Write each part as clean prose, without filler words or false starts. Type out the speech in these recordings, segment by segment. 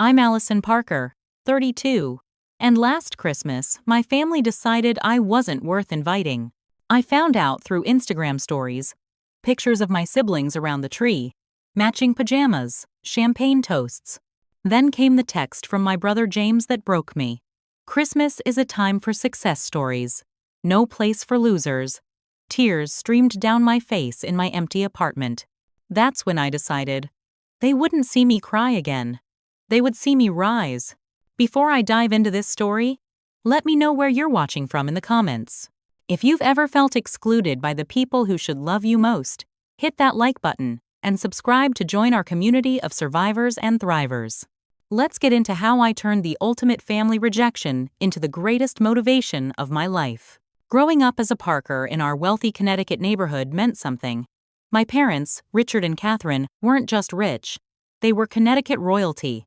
I'm Allison Parker, 32, and last Christmas, my family decided I wasn't worth inviting. I found out through Instagram stories, pictures of my siblings around the tree, matching pajamas, champagne toasts. Then came the text from my brother James that broke me. Christmas is a time for success stories, no place for losers. Tears streamed down my face in my empty apartment. That's when I decided they wouldn't see me cry again. They would see me rise. Before I dive into this story, let me know where you're watching from in the comments. If you've ever felt excluded by the people who should love you most, hit that like button and subscribe to join our community of survivors and thrivers. Let's get into how I turned the ultimate family rejection into the greatest motivation of my life. Growing up as a Parker in our wealthy Connecticut neighborhood meant something. My parents, Richard and Catherine, weren't just rich. They were Connecticut royalty.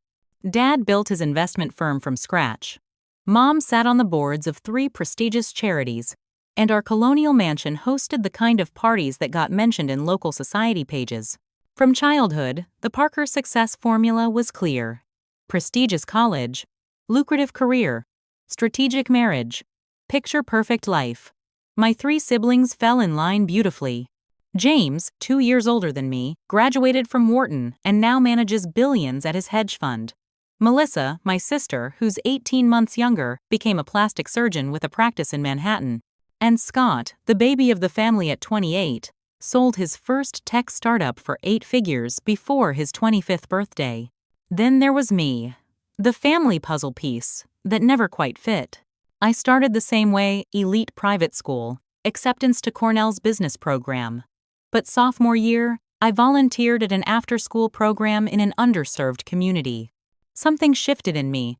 Dad built his investment firm from scratch. Mom sat on the boards of 3 prestigious charities, and our colonial mansion hosted the kind of parties that got mentioned in local society pages. From childhood, the Parker success formula was clear. Prestigious college, lucrative career, strategic marriage, picture-perfect life. My 3 siblings fell in line beautifully. James, 2 years older than me, graduated from Wharton and now manages billions at his hedge fund. Melissa, my sister, who's 18 months younger, became a plastic surgeon with a practice in Manhattan. And Scott, the baby of the family at 28, sold his first tech startup for 8 figures before his 25th birthday. Then there was me, the family puzzle piece that never quite fit. I started the same way, elite private school, acceptance to Cornell's business program. But sophomore year, I volunteered at an after-school program in an underserved community. Something shifted in me.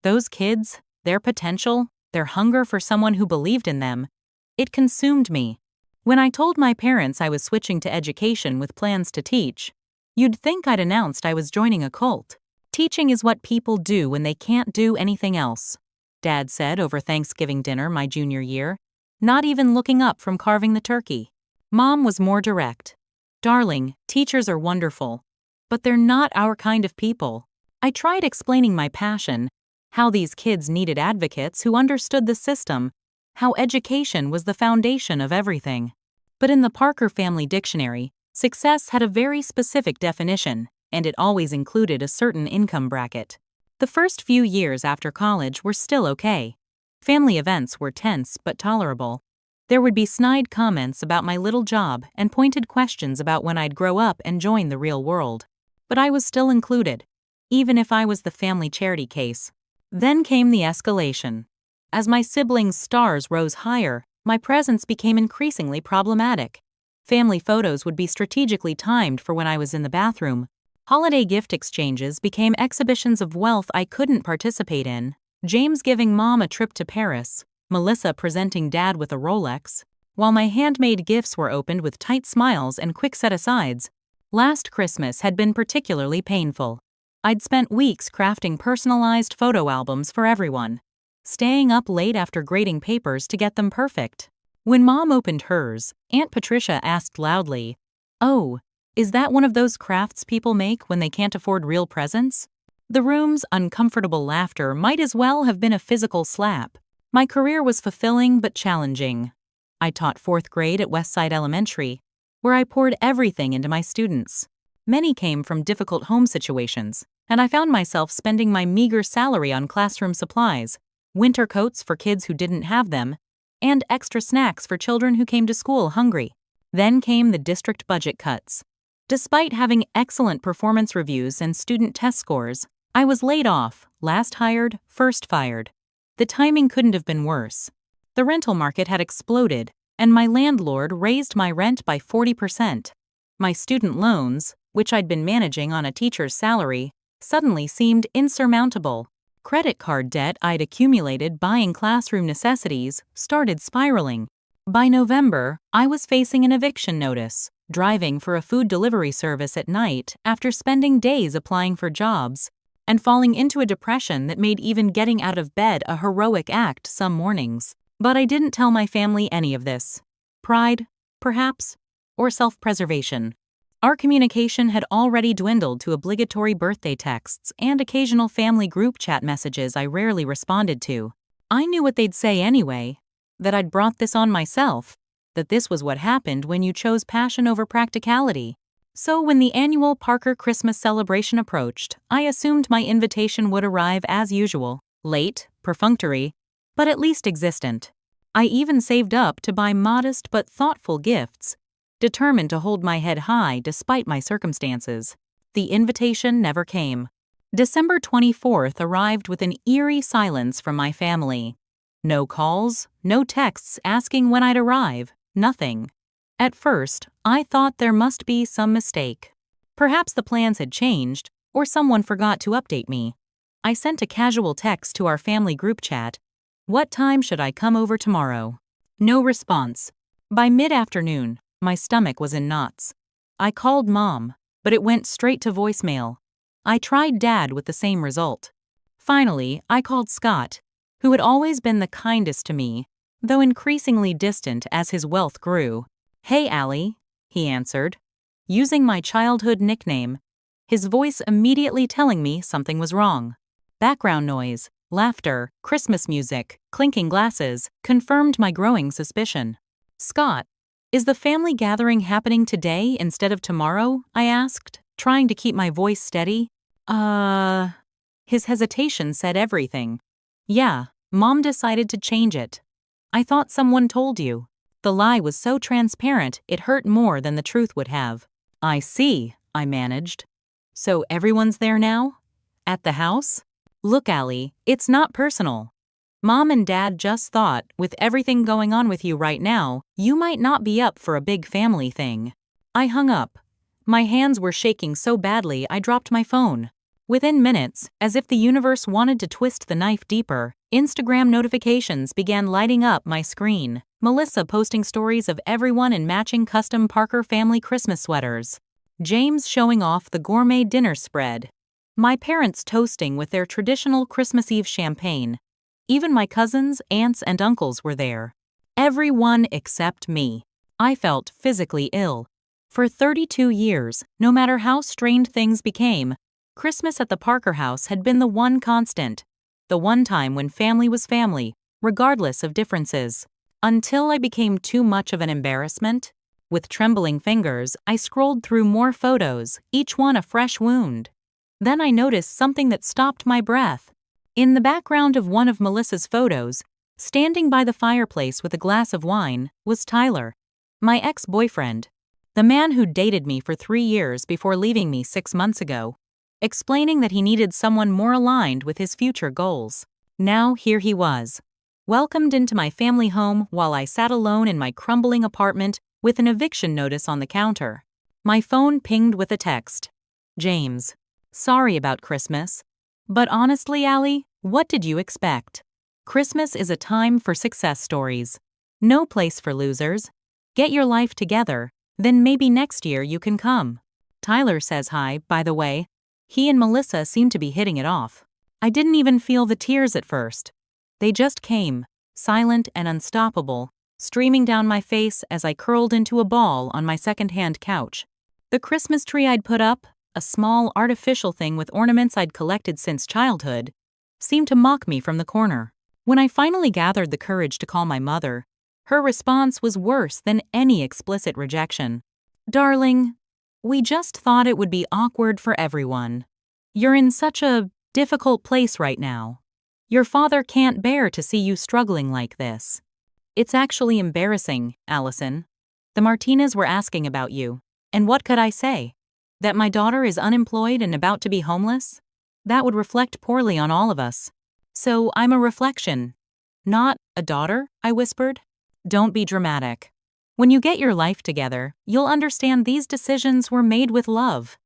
Those kids, their potential, their hunger for someone who believed in them, it consumed me. When I told my parents I was switching to education with plans to teach, you'd think I'd announced I was joining a cult. Teaching is what people do when they can't do anything else, Dad said over Thanksgiving dinner my junior year, not even looking up from carving the turkey. Mom was more direct. Darling, teachers are wonderful, but they're not our kind of people. I tried explaining my passion, how these kids needed advocates who understood the system, how education was the foundation of everything. But in the Parker family dictionary, success had a very specific definition, and it always included a certain income bracket. The first few years after college were still okay. Family events were tense but tolerable. There would be snide comments about my little job and pointed questions about when I'd grow up and join the real world. But I was still included, even if I was the family charity case. Then came the escalation. As my siblings' stars rose higher, my presence became increasingly problematic. Family photos would be strategically timed for when I was in the bathroom. Holiday gift exchanges became exhibitions of wealth I couldn't participate in. James giving Mom a trip to Paris, Melissa presenting Dad with a Rolex, while my handmade gifts were opened with tight smiles and quick set-asides. Last Christmas had been particularly painful. I'd spent weeks crafting personalized photo albums for everyone, staying up late after grading papers to get them perfect. When Mom opened hers, Aunt Patricia asked loudly, "Oh, is that one of those crafts people make when they can't afford real presents?" The room's uncomfortable laughter might as well have been a physical slap. My career was fulfilling but challenging. I taught 4th grade at Westside Elementary, where I poured everything into my students. Many came from difficult home situations, and I found myself spending my meager salary on classroom supplies, winter coats for kids who didn't have them, and extra snacks for children who came to school hungry. Then came the district budget cuts. Despite having excellent performance reviews and student test scores, I was laid off, last hired, first fired. The timing couldn't have been worse. The rental market had exploded, and my landlord raised my rent by 40%. My student loans, which I'd been managing on a teacher's salary, suddenly seemed insurmountable. Credit card debt I'd accumulated buying classroom necessities started spiraling. By November, I was facing an eviction notice, driving for a food delivery service at night after spending days applying for jobs, and falling into a depression that made even getting out of bed a heroic act some mornings. But I didn't tell my family any of this. Pride, perhaps, or self-preservation. Our communication had already dwindled to obligatory birthday texts and occasional family group chat messages I rarely responded to. I knew what they'd say anyway, that I'd brought this on myself, that this was what happened when you chose passion over practicality. So when the annual Parker Christmas celebration approached, I assumed my invitation would arrive as usual, late, perfunctory, but at least existent. I even saved up to buy modest but thoughtful gifts, determined to hold my head high despite my circumstances. The invitation never came. December 24th arrived with an eerie silence from my family. No calls, no texts asking when I'd arrive, nothing. At first, I thought there must be some mistake. Perhaps the plans had changed, or someone forgot to update me. I sent a casual text to our family group chat. What time should I come over tomorrow? No response. By mid-afternoon, my stomach was in knots. I called Mom, but it went straight to voicemail. I tried Dad with the same result. Finally, I called Scott, who had always been the kindest to me, though increasingly distant as his wealth grew. "Hey, Allie," he answered, using my childhood nickname, his voice immediately telling me something was wrong. Background noise, laughter, Christmas music, clinking glasses confirmed my growing suspicion. "Scott, is the family gathering happening today instead of tomorrow?" I asked, trying to keep my voice steady. His hesitation said everything. "Yeah, Mom decided to change it. I thought someone told you." The lie was so transparent it hurt more than the truth would have. "I see," I managed. "So everyone's there now? At the house?" "Look, Allie, it's not personal. Mom and Dad just thought, with everything going on with you right now, you might not be up for a big family thing." I hung up. My hands were shaking so badly I dropped my phone. Within minutes, as if the universe wanted to twist the knife deeper, Instagram notifications began lighting up my screen. Melissa posting stories of everyone in matching custom Parker family Christmas sweaters. James showing off the gourmet dinner spread. My parents toasting with their traditional Christmas Eve champagne. Even my cousins, aunts, and uncles were there. Everyone except me. I felt physically ill. For 32 years, no matter how strained things became, Christmas at the Parker house had been the one constant. The one time when family was family, regardless of differences. Until I became too much of an embarrassment. With trembling fingers, I scrolled through more photos, each one a fresh wound. Then I noticed something that stopped my breath. In the background of one of Melissa's photos, standing by the fireplace with a glass of wine, was Tyler, my ex-boyfriend, the man who dated me for 3 years before leaving me 6 months ago, explaining that he needed someone more aligned with his future goals. Now here he was, welcomed into my family home while I sat alone in my crumbling apartment with an eviction notice on the counter. My phone pinged with a text. "James, sorry about Christmas. But honestly, Allie, what did you expect? Christmas is a time for success stories. No place for losers. Get your life together, then maybe next year you can come." Tyler says hi, by the way. He and Melissa seem to be hitting it off. I didn't even feel the tears at first. They just came, silent and unstoppable, streaming down my face as I curled into a ball on my second-hand couch. The Christmas tree I'd put up, a small artificial thing with ornaments I'd collected since childhood, seemed to mock me from the corner. When I finally gathered the courage to call my mother, her response was worse than any explicit rejection. "Darling, we just thought it would be awkward for everyone. You're in such a difficult place right now. Your father can't bear to see you struggling like this. It's actually embarrassing, Allison. The Martinez were asking about you, and what could I say? That my daughter is unemployed and about to be homeless? That would reflect poorly on all of us. So I'm a reflection. Not a daughter," I whispered. "Don't be dramatic. When you get your life together, you'll understand these decisions were made with love.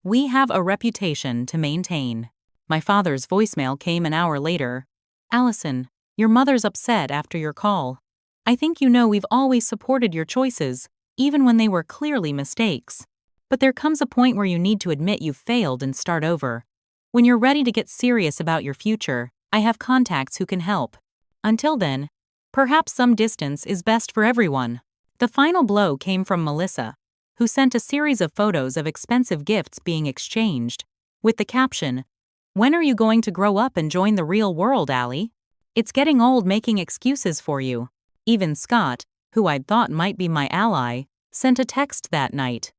We have a reputation to maintain." My father's voicemail came an hour later. "Allison, your mother's upset after your call. I think you know we've always supported your choices, even when they were clearly mistakes. But there comes a point where you need to admit you've failed and start over. When you're ready to get serious about your future, I have contacts who can help. Until then, perhaps some distance is best for everyone." The final blow came from Melissa. who sent a series of photos of expensive gifts being exchanged, with the caption, "When are you going to grow up and join the real world, Allie? It's getting old making excuses for you." Even Scott, who I'd thought might be my ally, sent a text that night.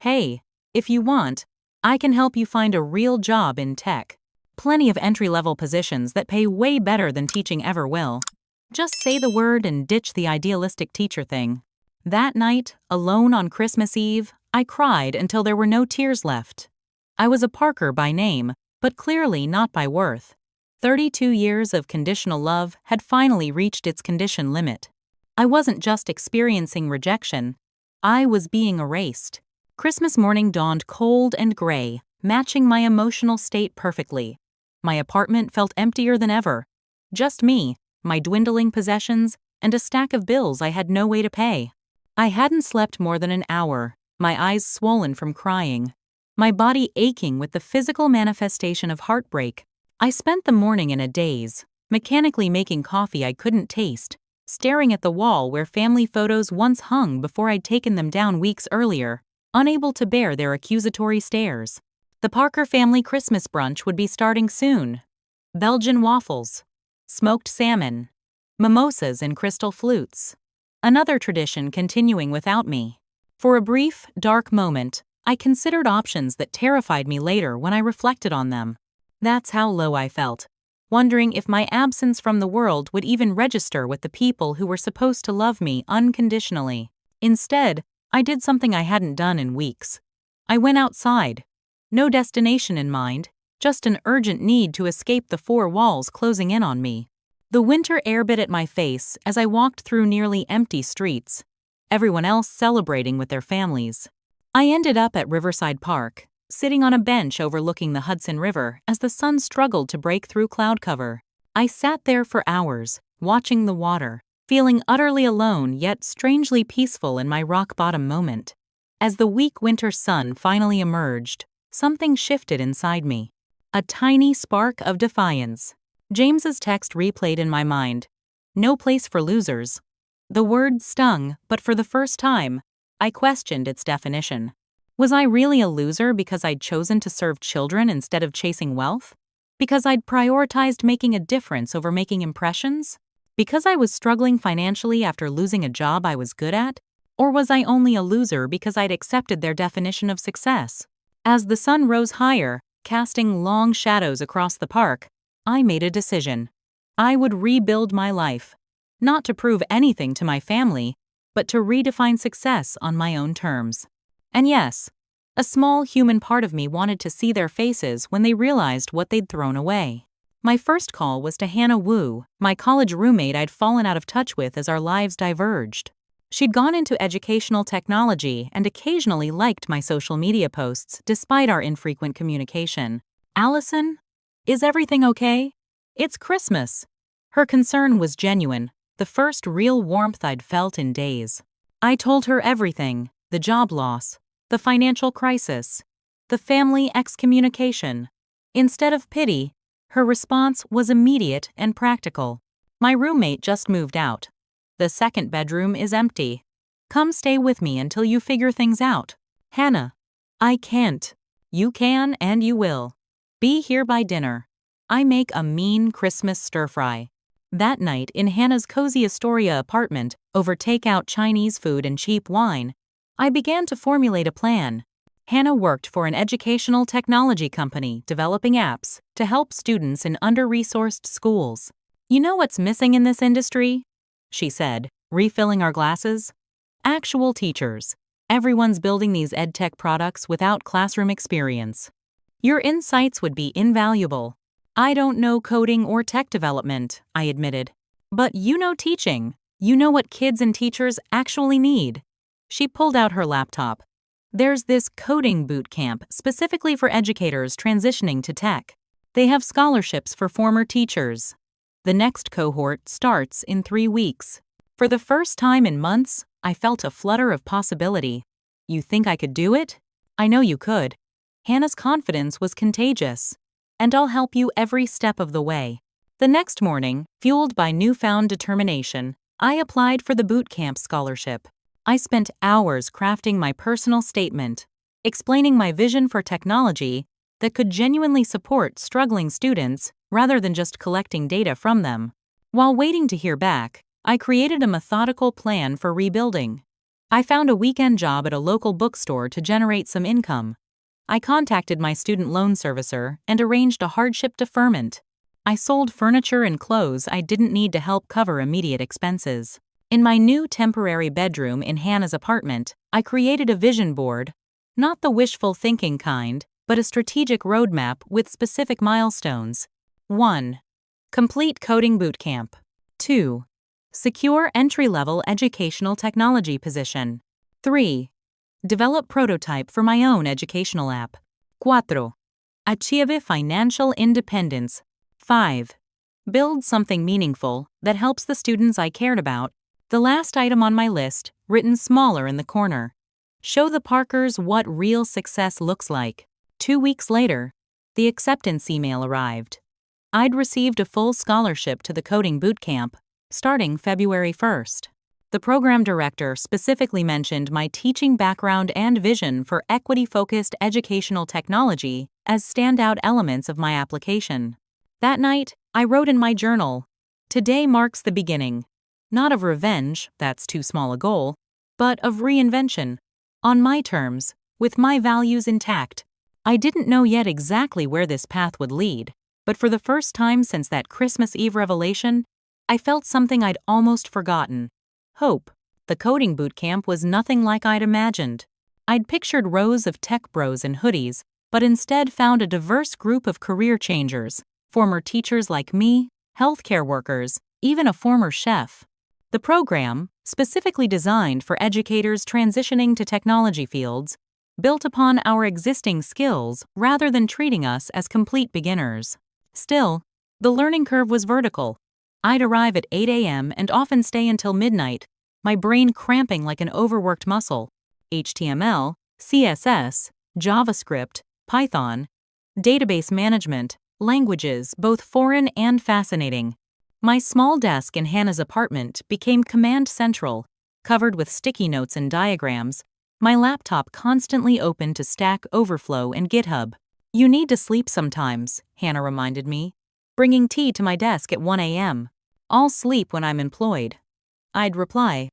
"Hey, if you want, I can help you find a real job in tech. Plenty of entry-level positions that pay way better than teaching ever will. Just say the word and ditch the idealistic teacher thing." That night, alone on Christmas Eve, I cried until there were no tears left. I was a Parker by name, but clearly not by worth. 32 years of conditional love had finally reached its condition limit. I wasn't just experiencing rejection, I was being erased. Christmas morning dawned cold and gray, matching my emotional state perfectly. My apartment felt emptier than ever. Just me, my dwindling possessions, and a stack of bills I had no way to pay. I hadn't slept more than an hour, my eyes swollen from crying, my body aching with the physical manifestation of heartbreak. I spent the morning in a daze, mechanically making coffee I couldn't taste, staring at the wall where family photos once hung before I'd taken them down weeks earlier, unable to bear their accusatory stares. The Parker family Christmas brunch would be starting soon. Belgian waffles, smoked salmon, mimosas in crystal flutes. Another tradition continuing without me. For a brief, dark moment, I considered options that terrified me later when I reflected on them. That's how low I felt, wondering if my absence from the world would even register with the people who were supposed to love me unconditionally. Instead, I did something I hadn't done in weeks. I went outside. No destination in mind, just an urgent need to escape the four walls closing in on me. The winter air bit at my face as I walked through nearly empty streets, everyone else celebrating with their families. I ended up at Riverside Park, sitting on a bench overlooking the Hudson River as the sun struggled to break through cloud cover. I sat there for hours, watching the water, feeling utterly alone yet strangely peaceful in my rock-bottom moment. As the weak winter sun finally emerged, something shifted inside me. A tiny spark of defiance. James's text replayed in my mind. "No place for losers." The word stung, but for the first time, I questioned its definition. Was I really a loser because I'd chosen to serve children instead of chasing wealth? Because I'd prioritized making a difference over making impressions? Because I was struggling financially after losing a job I was good at? Or was I only a loser because I'd accepted their definition of success? As the sun rose higher, casting long shadows across the park, I made a decision. I would rebuild my life, not to prove anything to my family, but to redefine success on my own terms. And yes, a small human part of me wanted to see their faces when they realized what they'd thrown away. My first call was to Hannah Wu, my college roommate I'd fallen out of touch with as our lives diverged. She'd gone into educational technology and occasionally liked my social media posts despite our infrequent communication. "Allison? Is everything okay? It's Christmas." Her concern was genuine, the first real warmth I'd felt in days. I told her everything, the job loss, the financial crisis, the family excommunication. Instead of pity, her response was immediate and practical. "My roommate just moved out. The second bedroom is empty. Come stay with me until you figure things out." "Hannah, I can't." "You can and you will. Be here by dinner. I make a mean Christmas stir-fry." That night, in Hannah's cozy Astoria apartment, over takeout Chinese food and cheap wine, I began to formulate a plan. Hannah worked for an educational technology company developing apps to help students in under-resourced schools. "You know what's missing in this industry?" she said, refilling our glasses. "Actual teachers. Everyone's building these edtech products without classroom experience. Your insights would be invaluable." "I don't know coding or tech development," I admitted. "But you know teaching. You know what kids and teachers actually need." She pulled out her laptop. "There's this coding boot camp specifically for educators transitioning to tech. They have scholarships for former teachers. The next cohort starts in 3 weeks." For the first time in months, I felt a flutter of possibility. "You think I could do it?" "I know you could." Hannah's confidence was contagious. "And I'll help you every step of the way." The next morning, fueled by newfound determination, I applied for the boot camp scholarship. I spent hours crafting my personal statement, explaining my vision for technology that could genuinely support struggling students rather than just collecting data from them. While waiting to hear back, I created a methodical plan for rebuilding. I found a weekend job at a local bookstore to generate some income. I contacted my student loan servicer and arranged a hardship deferment. I sold furniture and clothes I didn't need to help cover immediate expenses. In my new temporary bedroom in Hannah's apartment, I created a vision board, not the wishful thinking kind, but a strategic roadmap with specific milestones. 1. Complete coding bootcamp. 2. Secure entry-level educational technology position. 3. Develop prototype for my own educational app. 4. Achieve financial independence. 5. Build something meaningful that helps the students I cared about. The last item on my list, written smaller in the corner. Show the Parkers what real success looks like. 2 weeks later, the acceptance email arrived. I'd received a full scholarship to the coding bootcamp, starting February 1st. The program director specifically mentioned my teaching background and vision for equity-focused educational technology as standout elements of my application. That night, I wrote in my journal, "Today marks the beginning, not of revenge, that's too small a goal, but of reinvention, on my terms, with my values intact." I didn't know yet exactly where this path would lead, but for the first time since that Christmas Eve revelation, I felt something I'd almost forgotten. Hope. The coding bootcamp was nothing like I'd imagined. I'd pictured rows of tech bros in hoodies, but instead found a diverse group of career changers, former teachers like me, healthcare workers, even a former chef. The program, specifically designed for educators transitioning to technology fields, built upon our existing skills rather than treating us as complete beginners. Still, the learning curve was vertical. I'd arrive at 8 a.m. and often stay until midnight, my brain cramping like an overworked muscle. HTML, CSS, JavaScript, Python, database management, languages both foreign and fascinating. My small desk in Hannah's apartment became command central, covered with sticky notes and diagrams, my laptop constantly open to Stack Overflow and GitHub. "You need to sleep sometimes," Hannah reminded me, bringing tea to my desk at 1 a.m. "I'll sleep when I'm employed," I'd reply.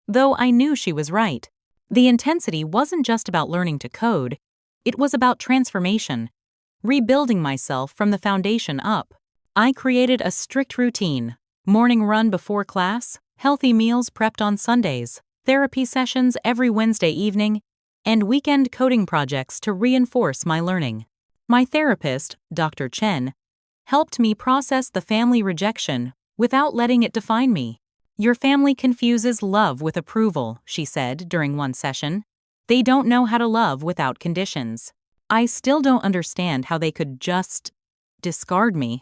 Though I knew she was right. The intensity wasn't just about learning to code, it was about transformation, rebuilding myself from the foundation up. I created a strict routine: morning run before class, healthy meals prepped on Sundays, therapy sessions every Wednesday evening, and weekend coding projects to reinforce my learning. My therapist, Dr. Chen, helped me process the family rejection without letting it define me. "Your family confuses love with approval," she said during one session. "They don't know how to love without conditions." "I still don't understand how they could just discard me,"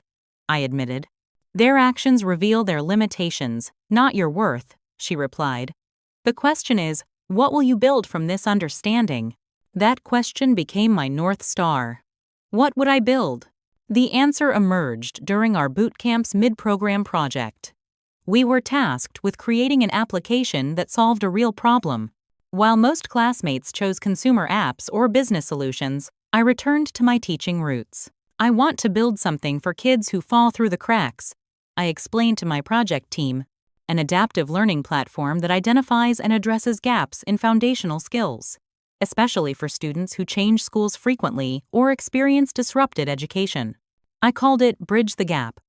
I admitted. "Their actions reveal their limitations, not your worth," she replied. "The question is, what will you build from this understanding?" That question became my North Star. What would I build? The answer emerged during our bootcamp's mid-program project. We were tasked with creating an application that solved a real problem. While most classmates chose consumer apps or business solutions, I returned to my teaching roots. "I want to build something for kids who fall through the cracks," I explained to my project team, an adaptive learning platform that identifies and addresses gaps in foundational skills, especially for students who change schools frequently or experience disrupted education. I called it Bridge the Gap,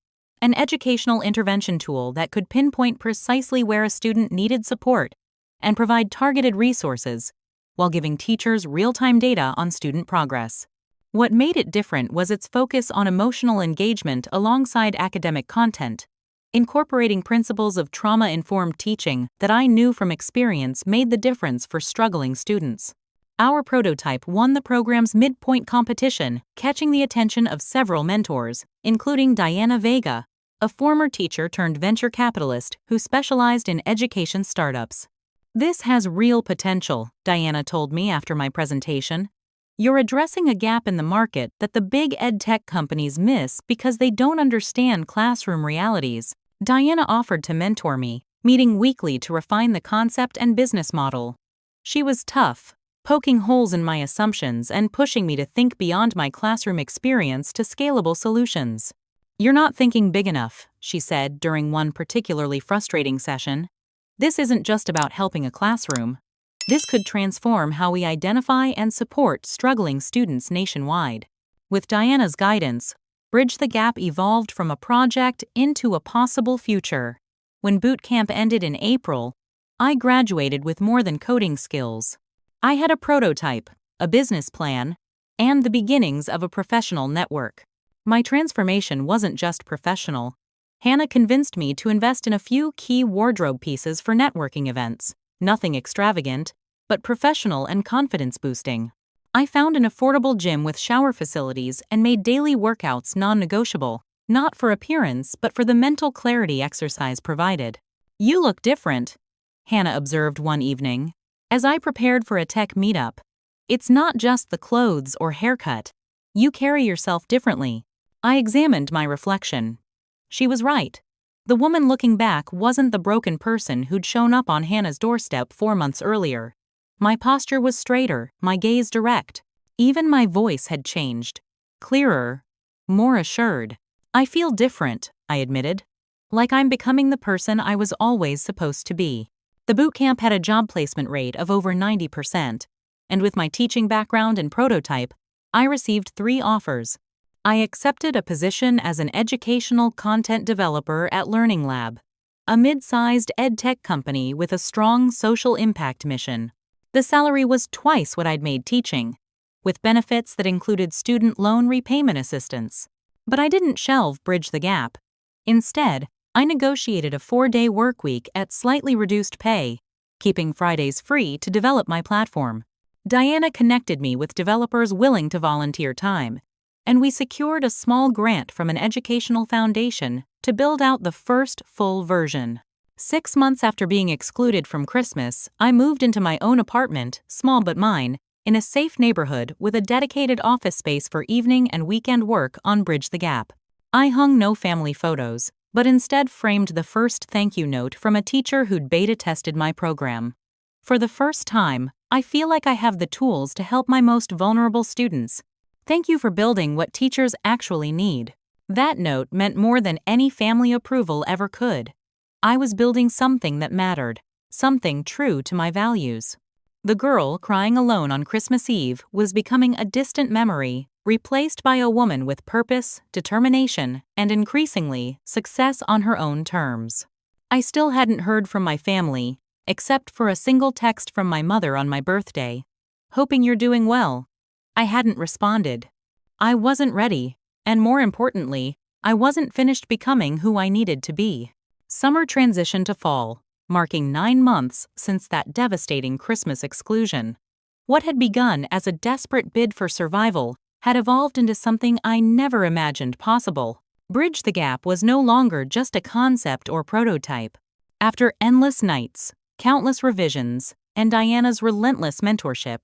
an educational intervention tool that could pinpoint precisely where a student needed support and provide targeted resources while giving teachers real-time data on student progress. What made it different was its focus on emotional engagement alongside academic content, incorporating principles of trauma-informed teaching that I knew from experience made the difference for struggling students. Our prototype won the program's midpoint competition, catching the attention of several mentors, including Diana Vega, a former teacher turned venture capitalist who specialized in education startups. "This has real potential," Diana told me after my presentation. "You're addressing a gap in the market that the big ed tech companies miss because they don't understand classroom realities." Diana offered to mentor me, meeting weekly to refine the concept and business model. She was tough, poking holes in my assumptions and pushing me to think beyond my classroom experience to scalable solutions. "You're not thinking big enough," she said during one particularly frustrating session. "This isn't just about helping a classroom. This could transform how we identify and support struggling students nationwide." With Diana's guidance, Bridge the Gap evolved from a project into a possible future. When boot camp ended in April, I graduated with more than coding skills. I had a prototype, a business plan, and the beginnings of a professional network. My transformation wasn't just professional. Hannah convinced me to invest in a few key wardrobe pieces for networking events. Nothing extravagant, but professional and confidence-boosting. I found an affordable gym with shower facilities and made daily workouts non-negotiable, not for appearance but for the mental clarity exercise provided. "You look different," Hannah observed one evening, as I prepared for a tech meetup. "It's not just the clothes or haircut. You carry yourself differently." I examined my reflection. She was right. The woman looking back wasn't the broken person who'd shown up on Hannah's doorstep 4 months earlier. My posture was straighter, my gaze direct. Even my voice had changed. Clearer, more assured. "I feel different," I admitted. "Like I'm becoming the person I was always supposed to be." The boot camp had a job placement rate of over 90%, and with my teaching background and prototype, I received 3 offers. I accepted a position as an educational content developer at Learning Lab, a mid-sized ed-tech company with a strong social impact mission. The salary was twice what I'd made teaching, with benefits that included student loan repayment assistance. But I didn't shelve Bridge the Gap. Instead, I negotiated a 4-day work week at slightly reduced pay, keeping Fridays free to develop my platform. Diana connected me with developers willing to volunteer time, and we secured a small grant from an educational foundation to build out the first full version. 6 months after being excluded from Christmas, I moved into my own apartment, small but mine, in a safe neighborhood with a dedicated office space for evening and weekend work on Bridge the Gap. I hung no family photos, but instead framed the first thank you note from a teacher who'd beta tested my program. For the first time, I feel like I have the tools to help my most vulnerable students. Thank you for building what teachers actually need. That note meant more than any family approval ever could. I was building something that mattered, something true to my values. The girl crying alone on Christmas Eve was becoming a distant memory, replaced by a woman with purpose, determination, and increasingly, success on her own terms. I still hadn't heard from my family, except for a single text from my mother on my birthday. "Hoping you're doing well." I hadn't responded. I wasn't ready, and more importantly, I wasn't finished becoming who I needed to be. Summer transitioned to fall, marking 9 months since that devastating Christmas exclusion. What had begun as a desperate bid for survival had evolved into something I never imagined possible. Bridge the Gap was no longer just a concept or prototype. After endless nights, countless revisions, and Diana's relentless mentorship,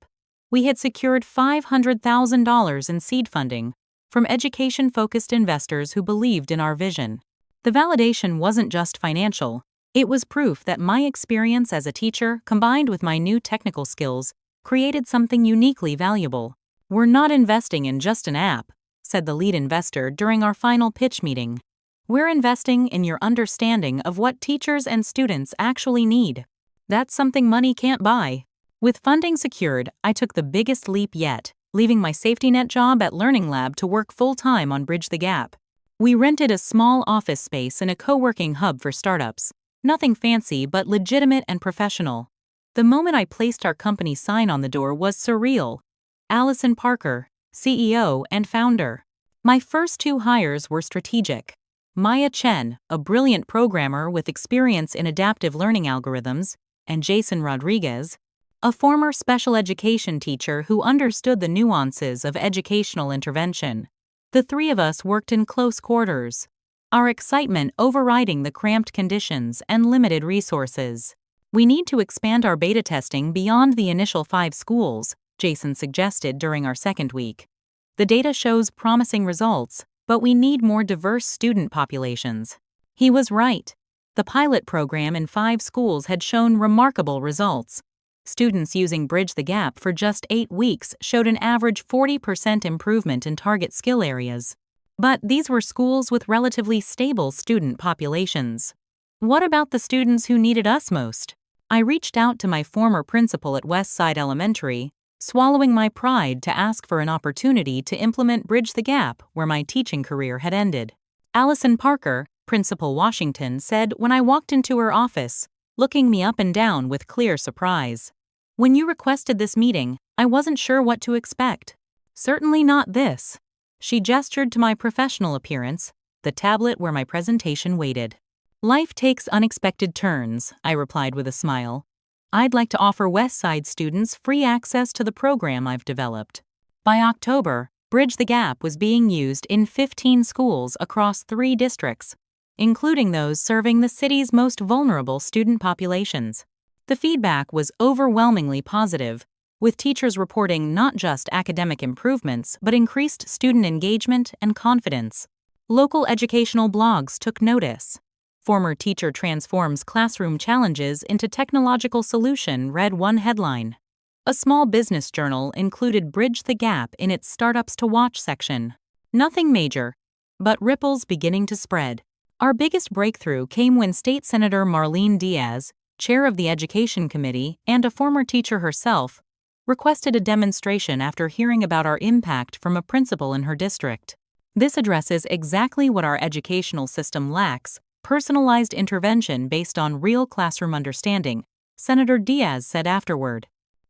we had secured $500,000 in seed funding from education-focused investors who believed in our vision. The validation wasn't just financial. It was proof that my experience as a teacher, combined with my new technical skills, created something uniquely valuable. "We're not investing in just an app," said the lead investor during our final pitch meeting. "We're investing in your understanding of what teachers and students actually need. That's something money can't buy." With funding secured, I took the biggest leap yet, leaving my safety net job at Learning Lab to work full-time on Bridge the Gap. We rented a small office space in a co-working hub for startups. Nothing fancy, but legitimate and professional. The moment I placed our company sign on the door was surreal. Allison Parker, CEO and founder. My first 2 hires were strategic. Maya Chen, a brilliant programmer with experience in adaptive learning algorithms, and Jason Rodriguez, a former special education teacher who understood the nuances of educational intervention. The 3 of us worked in close quarters, our excitement overriding the cramped conditions and limited resources. "We need to expand our beta testing beyond the initial 5 schools," Jason suggested during our second week. "The data shows promising results, but we need more diverse student populations." He was right. The pilot program in 5 schools had shown remarkable results. Students using Bridge the Gap for just 8 weeks showed an average 40% improvement in target skill areas. But these were schools with relatively stable student populations. What about the students who needed us most? I reached out to my former principal at Westside Elementary, swallowing my pride to ask for an opportunity to implement Bridge the Gap where my teaching career had ended. Allison Parker, Principal Washington, said when I walked into her office, looking me up and down with clear surprise. "When you requested this meeting, I wasn't sure what to expect. Certainly not this." She gestured to my professional appearance, the tablet where my presentation waited. "Life takes unexpected turns," I replied with a smile. "I'd like to offer Westside students free access to the program I've developed." By October, Bridge the Gap was being used in 15 schools across 3 districts, including those serving the city's most vulnerable student populations. The feedback was overwhelmingly positive, with teachers reporting not just academic improvements but increased student engagement and confidence. Local educational blogs took notice. "Former teacher transforms classroom challenges into technological solution," read one headline. A small business journal included Bridge the Gap in its Startups to Watch section. Nothing major, but ripples beginning to spread. Our biggest breakthrough came when State Senator Marlene Diaz, chair of the Education Committee and a former teacher herself, requested a demonstration after hearing about our impact from a principal in her district. This addresses exactly what our educational system lacks: personalized intervention based on real classroom understanding, Senator Diaz said afterward.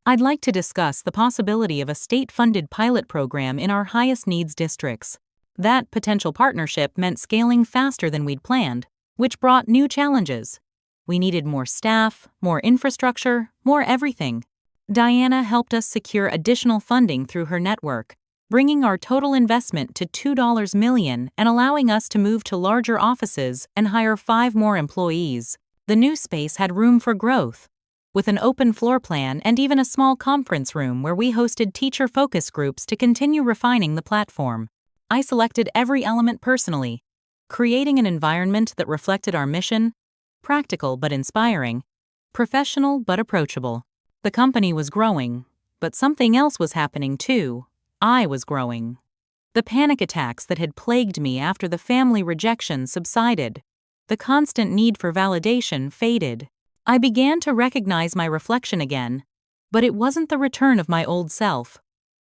"I'd like to discuss the possibility of a state-funded pilot program in our highest needs districts." That potential partnership meant scaling faster than we'd planned, which brought new challenges. We needed more staff, more infrastructure, more everything. Diana helped us secure additional funding through her network, bringing our total investment to $2 million and allowing us to move to larger offices and hire 5 more employees. The new space had room for growth, with an open floor plan and even a small conference room where we hosted teacher focus groups to continue refining the platform. I selected every element personally, creating an environment that reflected our mission: practical but inspiring, professional but approachable. The company was growing, but something else was happening too. I was growing. The panic attacks that had plagued me after the family rejection subsided. The constant need for validation faded. I began to recognize my reflection again, but it wasn't the return of my old self.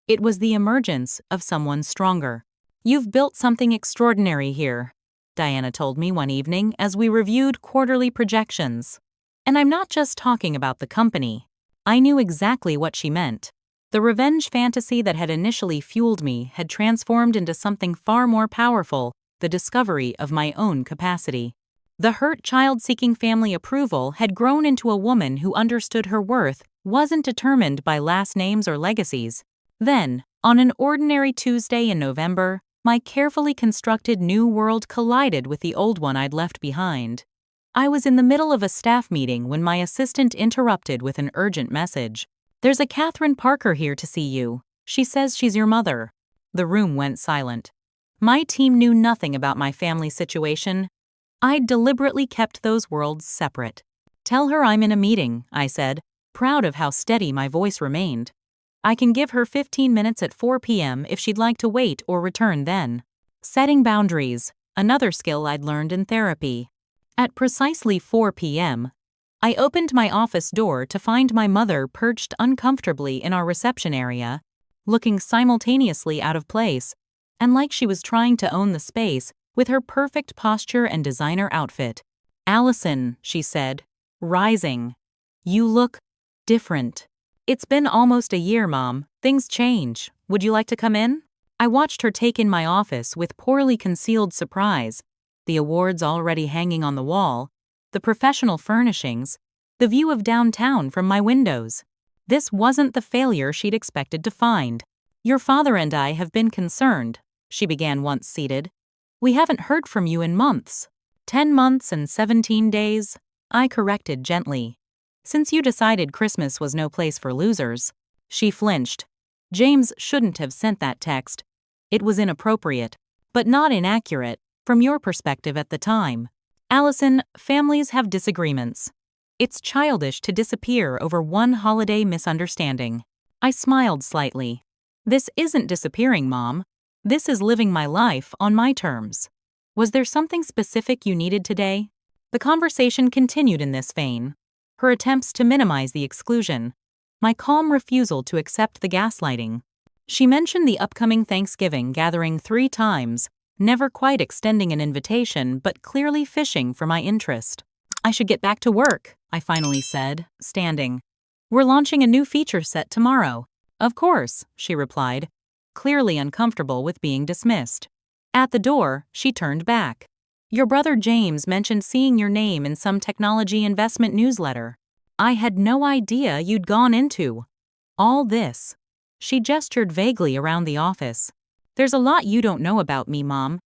It was the emergence of someone stronger. "You've built something extraordinary here," Diana told me one evening as we reviewed quarterly projections. And I'm not just talking about the company. I knew exactly what she meant. The revenge fantasy that had initially fueled me had transformed into something far more powerful: the discovery of my own capacity. The hurt child seeking family approval had grown into a woman who understood her worth wasn't determined by last names or legacies. Then, on an ordinary Tuesday in November, my carefully constructed new world collided with the old one I'd left behind. I was in the middle of a staff meeting when my assistant interrupted with an urgent message. "There's a Allison Parker here to see you. She says she's your mother." The room went silent. My team knew nothing about my family situation. I'd deliberately kept those worlds separate. "Tell her I'm in a meeting," I said, proud of how steady my voice remained. "I can give her 15 minutes at 4 p.m. if she'd like to wait or return then." Setting boundaries, another skill I'd learned in therapy. At precisely 4 p.m., I opened my office door to find my mother perched uncomfortably in our reception area, looking simultaneously out of place and like she was trying to own the space with her perfect posture and designer outfit. "Allison," she said, rising, "you look different." "It's been almost a year, Mom. Things change. Would you like to come in?" I watched her take in my office with poorly concealed surprise, the awards already hanging on the wall, the professional furnishings, the view of downtown from my windows. This wasn't the failure she'd expected to find. "Your father and I have been concerned," she began once seated. "We haven't heard from you in months." 10 months and 17 days, I corrected gently. "Since you decided Christmas was no place for losers." She flinched. "James shouldn't have sent that text. It was inappropriate, but not inaccurate, from your perspective at the time." Allison, families have disagreements. It's childish to disappear over one holiday misunderstanding. I smiled slightly. This isn't disappearing, Mom. This is living my life on my terms. Was there something specific you needed today? The conversation continued in this vein. Her attempts to minimize the exclusion. My calm refusal to accept the gaslighting. She mentioned the upcoming Thanksgiving gathering 3 times, never quite extending an invitation but clearly fishing for my interest. I should get back to work, I finally said, standing. We're launching a new feature set tomorrow. Of course, she replied, clearly uncomfortable with being dismissed. At the door, she turned back. Your brother James mentioned seeing your name in some technology investment newsletter. I had no idea you'd gone into all this. She gestured vaguely around the office. There's a lot you don't know about me, Mom.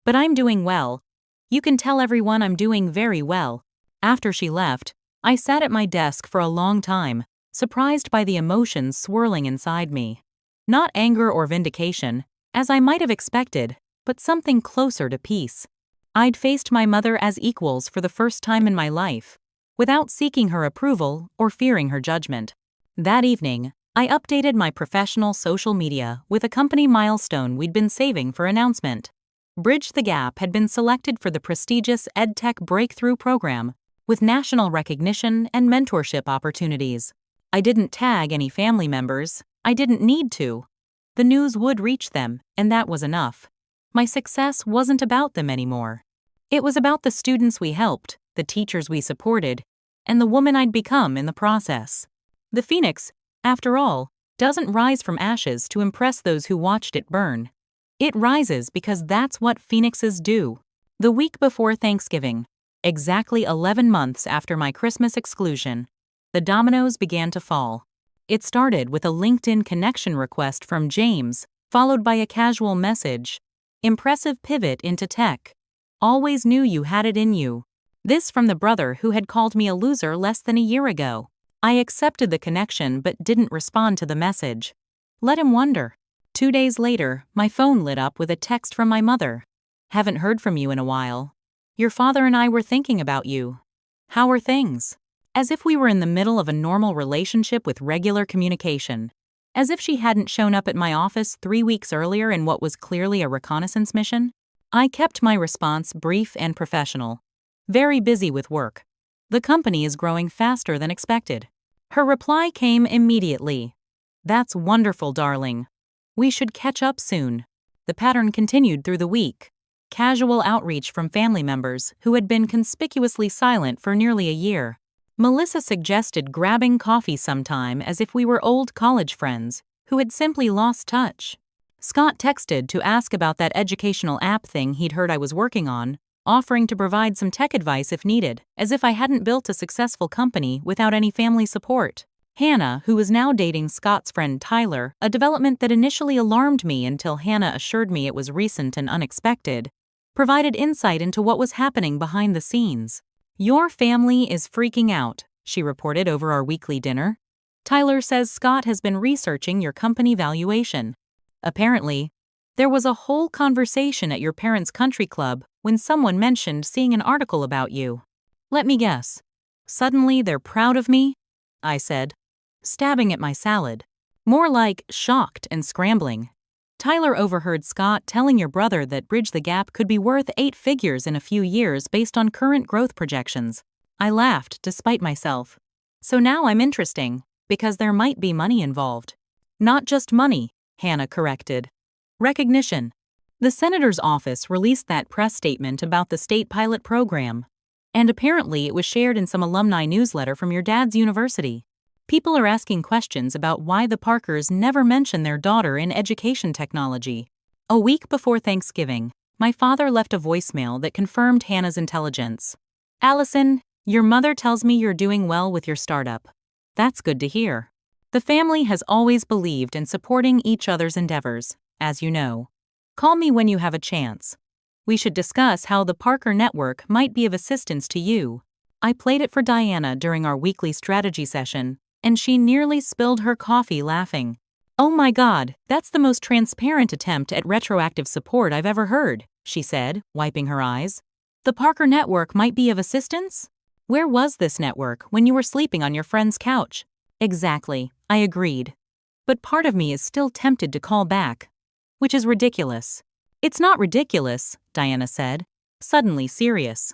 But I'm doing well. You can tell everyone I'm doing very well. After she left, I sat at my desk for a long time, surprised by the emotions swirling inside me. Not anger or vindication, as I might have expected, but something closer to peace. I'd faced my mother as equals for the first time in my life, without seeking her approval or fearing her judgment. That evening, I updated my professional social media with a company milestone we'd been saving for announcement. Bridge the Gap had been selected for the prestigious EdTech Breakthrough Program, with national recognition and mentorship opportunities. I didn't tag any family members. I didn't need to. The news would reach them, and that was enough. My success wasn't about them anymore. It was about the students we helped, the teachers we supported, and the woman I'd become in the process. The phoenix, after all, doesn't rise from ashes to impress those who watched it burn. It rises because that's what phoenixes do. The week before Thanksgiving, exactly 11 months after my Christmas exclusion, the dominoes began to fall. It started with a LinkedIn connection request from James, followed by a casual message. Impressive pivot into tech. Always knew you had it in you. This from the brother who had called me a loser less than a year ago. I accepted the connection but didn't respond to the message. Let him wonder. 2 days later, my phone lit up with a text from my mother. Haven't heard from you in a while. Your father and I were thinking about you. How are things? As if we were in the middle of a normal relationship with regular communication. As if she hadn't shown up at my office 3 weeks earlier in what was clearly a reconnaissance mission. I kept my response brief and professional. Very busy with work. The company is growing faster than expected. Her reply came immediately. That's wonderful, darling. We should catch up soon. The pattern continued through the week. Casual outreach from family members who had been conspicuously silent for nearly a year. Melissa suggested grabbing coffee sometime as if we were old college friends who had simply lost touch. Scott texted to ask about that educational app thing he'd heard I was working on, offering to provide some tech advice if needed, as if I hadn't built a successful company without any family support. Hannah, who was now dating Scott's friend Tyler, a development that initially alarmed me until Hannah assured me it was recent and unexpected, provided insight into what was happening behind the scenes. Your family is freaking out, she reported over our weekly dinner. Tyler says Scott has been researching your company valuation. Apparently, there was a whole conversation at your parents' country club when someone mentioned seeing an article about you. Let me guess. Suddenly they're proud of me? I said, stabbing at my salad. More like shocked and scrambling. Tyler overheard Scott telling your brother that Bridge the Gap could be worth 8 figures in a few years based on current growth projections. I laughed despite myself. So now I'm interesting, because there might be money involved. Not just money, Hannah corrected. Recognition. The senator's office released that press statement about the state pilot program. And apparently it was shared in some alumni newsletter from your dad's university. People are asking questions about why the Parkers never mention their daughter in education technology. A week before Thanksgiving, my father left a voicemail that confirmed Hannah's intelligence. Allison, your mother tells me you're doing well with your startup. That's good to hear. The family has always believed in supporting each other's endeavors, as you know. Call me when you have a chance. We should discuss how the Parker network might be of assistance to you. I played it for Diana during our weekly strategy session, and she nearly spilled her coffee laughing. Oh my God, that's the most transparent attempt at retroactive support I've ever heard, she said, wiping her eyes. The Parker network might be of assistance? Where was this network when you were sleeping on your friend's couch? Exactly, I agreed. But part of me is still tempted to call back. Which is ridiculous. It's not ridiculous, Diana said, suddenly serious.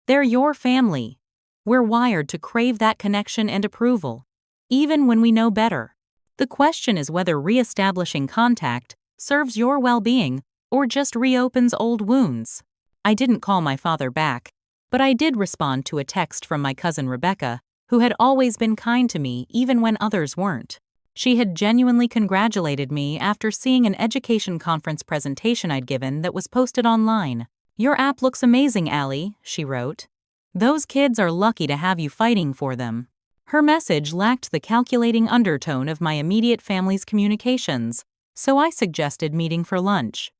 They're your family. We're wired to crave that connection and approval, even when we know better. The question is whether re-establishing contact serves your well-being or just reopens old wounds. I didn't call my father back, but I did respond to a text from my cousin Rebecca, who had always been kind to me even when others weren't. She had genuinely congratulated me after seeing an education conference presentation I'd given that was posted online. "Your app looks amazing, Allie," she wrote. "Those kids are lucky to have you fighting for them." Her message lacked the calculating undertone of my immediate family's communications, so I suggested meeting for lunch.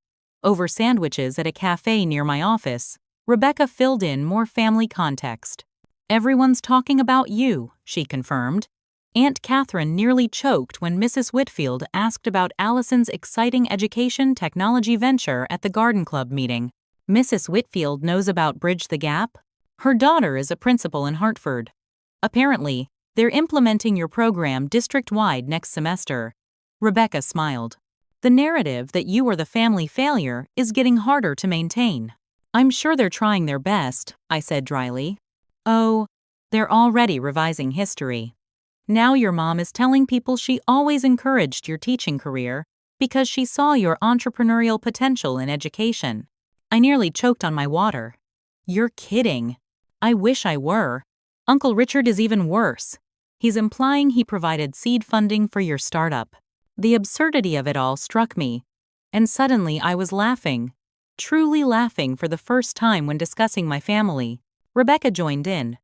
Over sandwiches at a cafe near my office, Rebecca filled in more family context. "Everyone's talking about you," she confirmed. Aunt Catherine nearly choked when Mrs. Whitfield asked about Allison's exciting education technology venture at the Garden Club meeting. "Mrs. Whitfield knows about Bridge the Gap? Her daughter is a principal in Hartford. Apparently, they're implementing your program district-wide next semester." Rebecca smiled. "The narrative that you are the family failure is getting harder to maintain." "I'm sure they're trying their best," I said dryly. "Oh, they're already revising history. Now your mom is telling people she always encouraged your teaching career because she saw your entrepreneurial potential in education." I nearly choked on my water. "You're kidding." "I wish I were. Uncle Richard is even worse. He's implying he provided seed funding for your startup." The absurdity of it all struck me, and suddenly I was laughing, truly laughing for the first time when discussing my family. Rebecca joined in.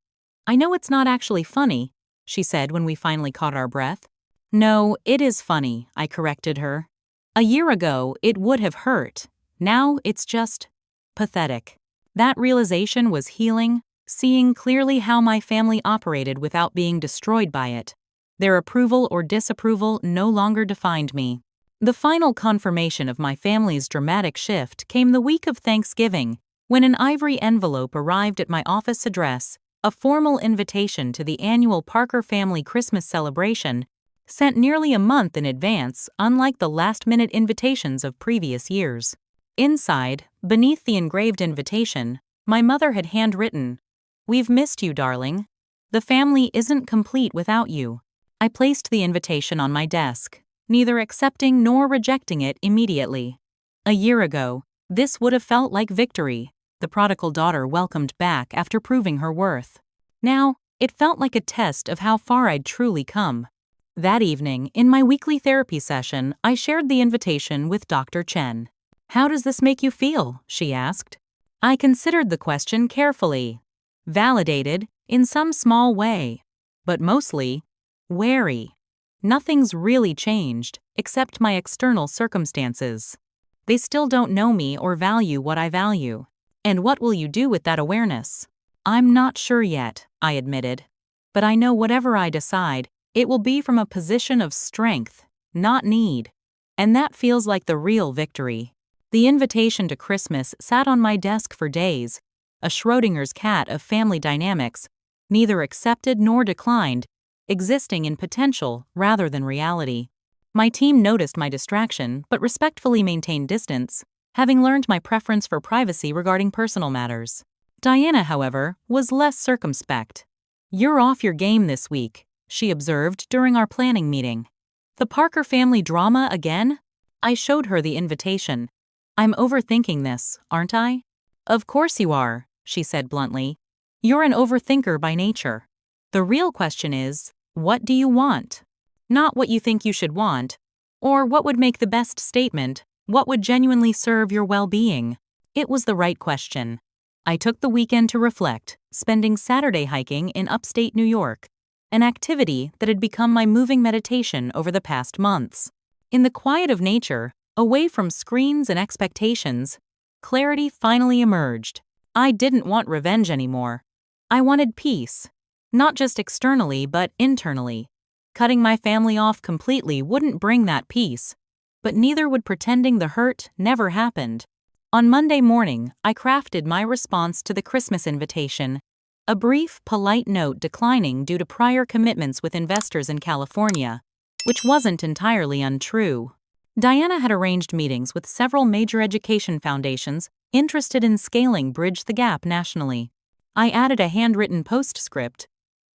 "I know it's not actually funny," she said when we finally caught our breath. "No, it is funny," I corrected her. "A year ago, it would have hurt. Now it's just pathetic." That realization was healing, seeing clearly how my family operated without being destroyed by it. Their approval or disapproval no longer defined me. The final confirmation of my family's dramatic shift came the week of Thanksgiving, when an ivory envelope arrived at my office address, a formal invitation to the annual Parker family Christmas celebration, sent nearly a month in advance, unlike the last-minute invitations of previous years. Inside, beneath the engraved invitation, my mother had handwritten, "We've missed you, darling. The family isn't complete without you." I placed the invitation on my desk, neither accepting nor rejecting it immediately. A year ago, this would have felt like victory, the prodigal daughter welcomed back after proving her worth. Now, it felt like a test of how far I'd truly come. That evening, in my weekly therapy session, I shared the invitation with Dr. Chen. "How does this make you feel?" she asked. I considered the question carefully. Validated, in some small way, but mostly wary. Nothing's really changed, except my external circumstances. They still don't know me or value what I value. And what will you do with that awareness? I'm not sure yet, I admitted. But I know whatever I decide, it will be from a position of strength, not need. And that feels like the real victory. The invitation to Christmas sat on my desk for days, a Schrodinger's cat of family dynamics, neither accepted nor declined, existing in potential rather than reality. My team noticed my distraction but respectfully maintained distance, having learned my preference for privacy regarding personal matters. Diana, however, was less circumspect. "You're off your game this week," she observed during our planning meeting. "The Parker family drama again?" I showed her the invitation. "I'm overthinking this, aren't I?" "Of course you are," she said bluntly. "You're an overthinker by nature. The real question is, what do you want? Not what you think you should want, or what would make the best statement, what would genuinely serve your well-being." It was the right question. I took the weekend to reflect, spending Saturday hiking in upstate New York, an activity that had become my moving meditation over the past months. In the quiet of nature, away from screens and expectations, clarity finally emerged. I didn't want revenge anymore. I wanted peace. Not just externally, but internally. Cutting my family off completely wouldn't bring that peace, but neither would pretending the hurt never happened. On Monday morning, I crafted my response to the Christmas invitation. A brief, polite note declining due to prior commitments with investors in California, which wasn't entirely untrue. Diana had arranged meetings with several major education foundations interested in scaling Bridge the Gap nationally. I added a handwritten postscript.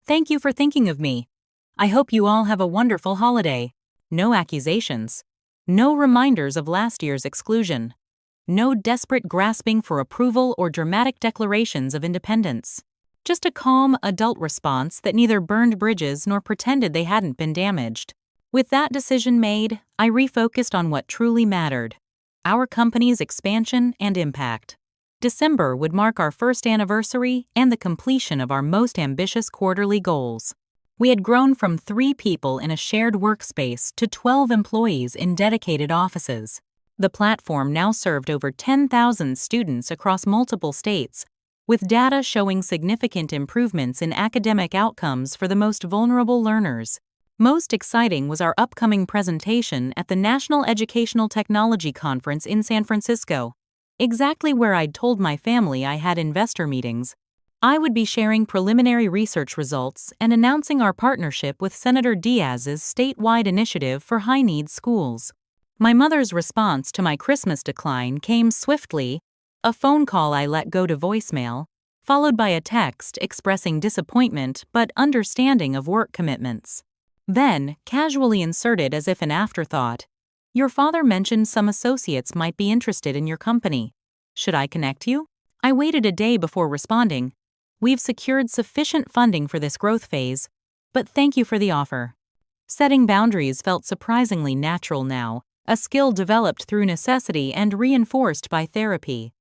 "Thank you for thinking of me. I hope you all have a wonderful holiday." No accusations. No reminders of last year's exclusion. No desperate grasping for approval or dramatic declarations of independence. Just a calm, adult response that neither burned bridges nor pretended they hadn't been damaged. With that decision made, I refocused on what truly mattered: our company's expansion and impact. December would mark our first anniversary and the completion of our most ambitious quarterly goals. We had grown from 3 people in a shared workspace to 12 employees in dedicated offices. The platform now served over 10,000 students across multiple states, with data showing significant improvements in academic outcomes for the most vulnerable learners. Most exciting was our upcoming presentation at the National Educational Technology Conference in San Francisco, exactly where I'd told my family I had investor meetings. I would be sharing preliminary research results and announcing our partnership with Senator Diaz's statewide initiative for high-needs schools. My mother's response to my Christmas decline came swiftly: a phone call I let go to voicemail, followed by a text expressing disappointment but understanding of work commitments. Then, casually inserted as if an afterthought, "Your father mentioned some associates might be interested in your company. Should I connect you?" I waited a day before responding. "We've secured sufficient funding for this growth phase, but thank you for the offer." Setting boundaries felt surprisingly natural now, a skill developed through necessity and reinforced by therapy.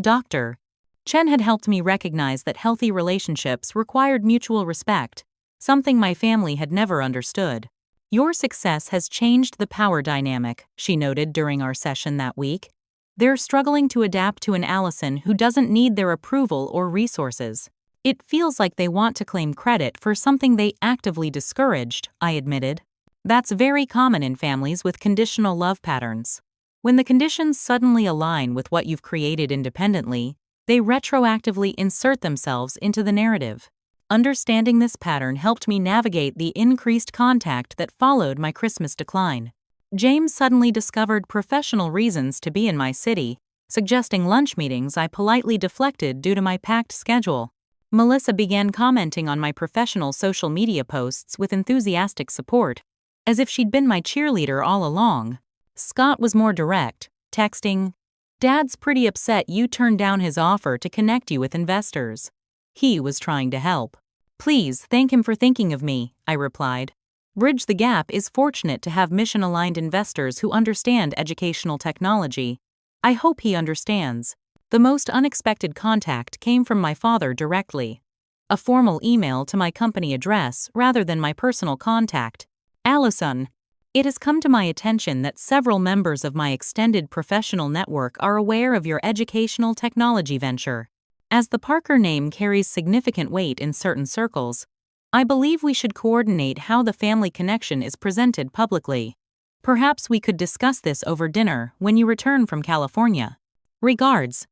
Dr. Chen had helped me recognize that healthy relationships required mutual respect, something my family had never understood. "Your success has changed the power dynamic," she noted during our session that week. "They're struggling to adapt to an Allison who doesn't need their approval or resources. It feels like they want to claim credit for something they actively discouraged," I admitted. "That's very common in families with conditional love patterns. When the conditions suddenly align with what you've created independently, they retroactively insert themselves into the narrative." Understanding this pattern helped me navigate the increased contact that followed my Christmas decline. James suddenly discovered professional reasons to be in my city, suggesting lunch meetings I politely deflected due to my packed schedule. Melissa began commenting on my professional social media posts with enthusiastic support, as if she'd been my cheerleader all along. Scott was more direct, texting, "Dad's pretty upset you turned down his offer to connect you with investors. He was trying to help. Please thank him for thinking of me," I replied. "Bridge the Gap is fortunate to have mission-aligned investors who understand educational technology. I hope he understands." The most unexpected contact came from my father directly. A formal email to my company address rather than my personal contact. "Allison, it has come to my attention that several members of my extended professional network are aware of your educational technology venture. As the Parker name carries significant weight in certain circles, I believe we should coordinate how the family connection is presented publicly. Perhaps we could discuss this over dinner when you return from California. Regards,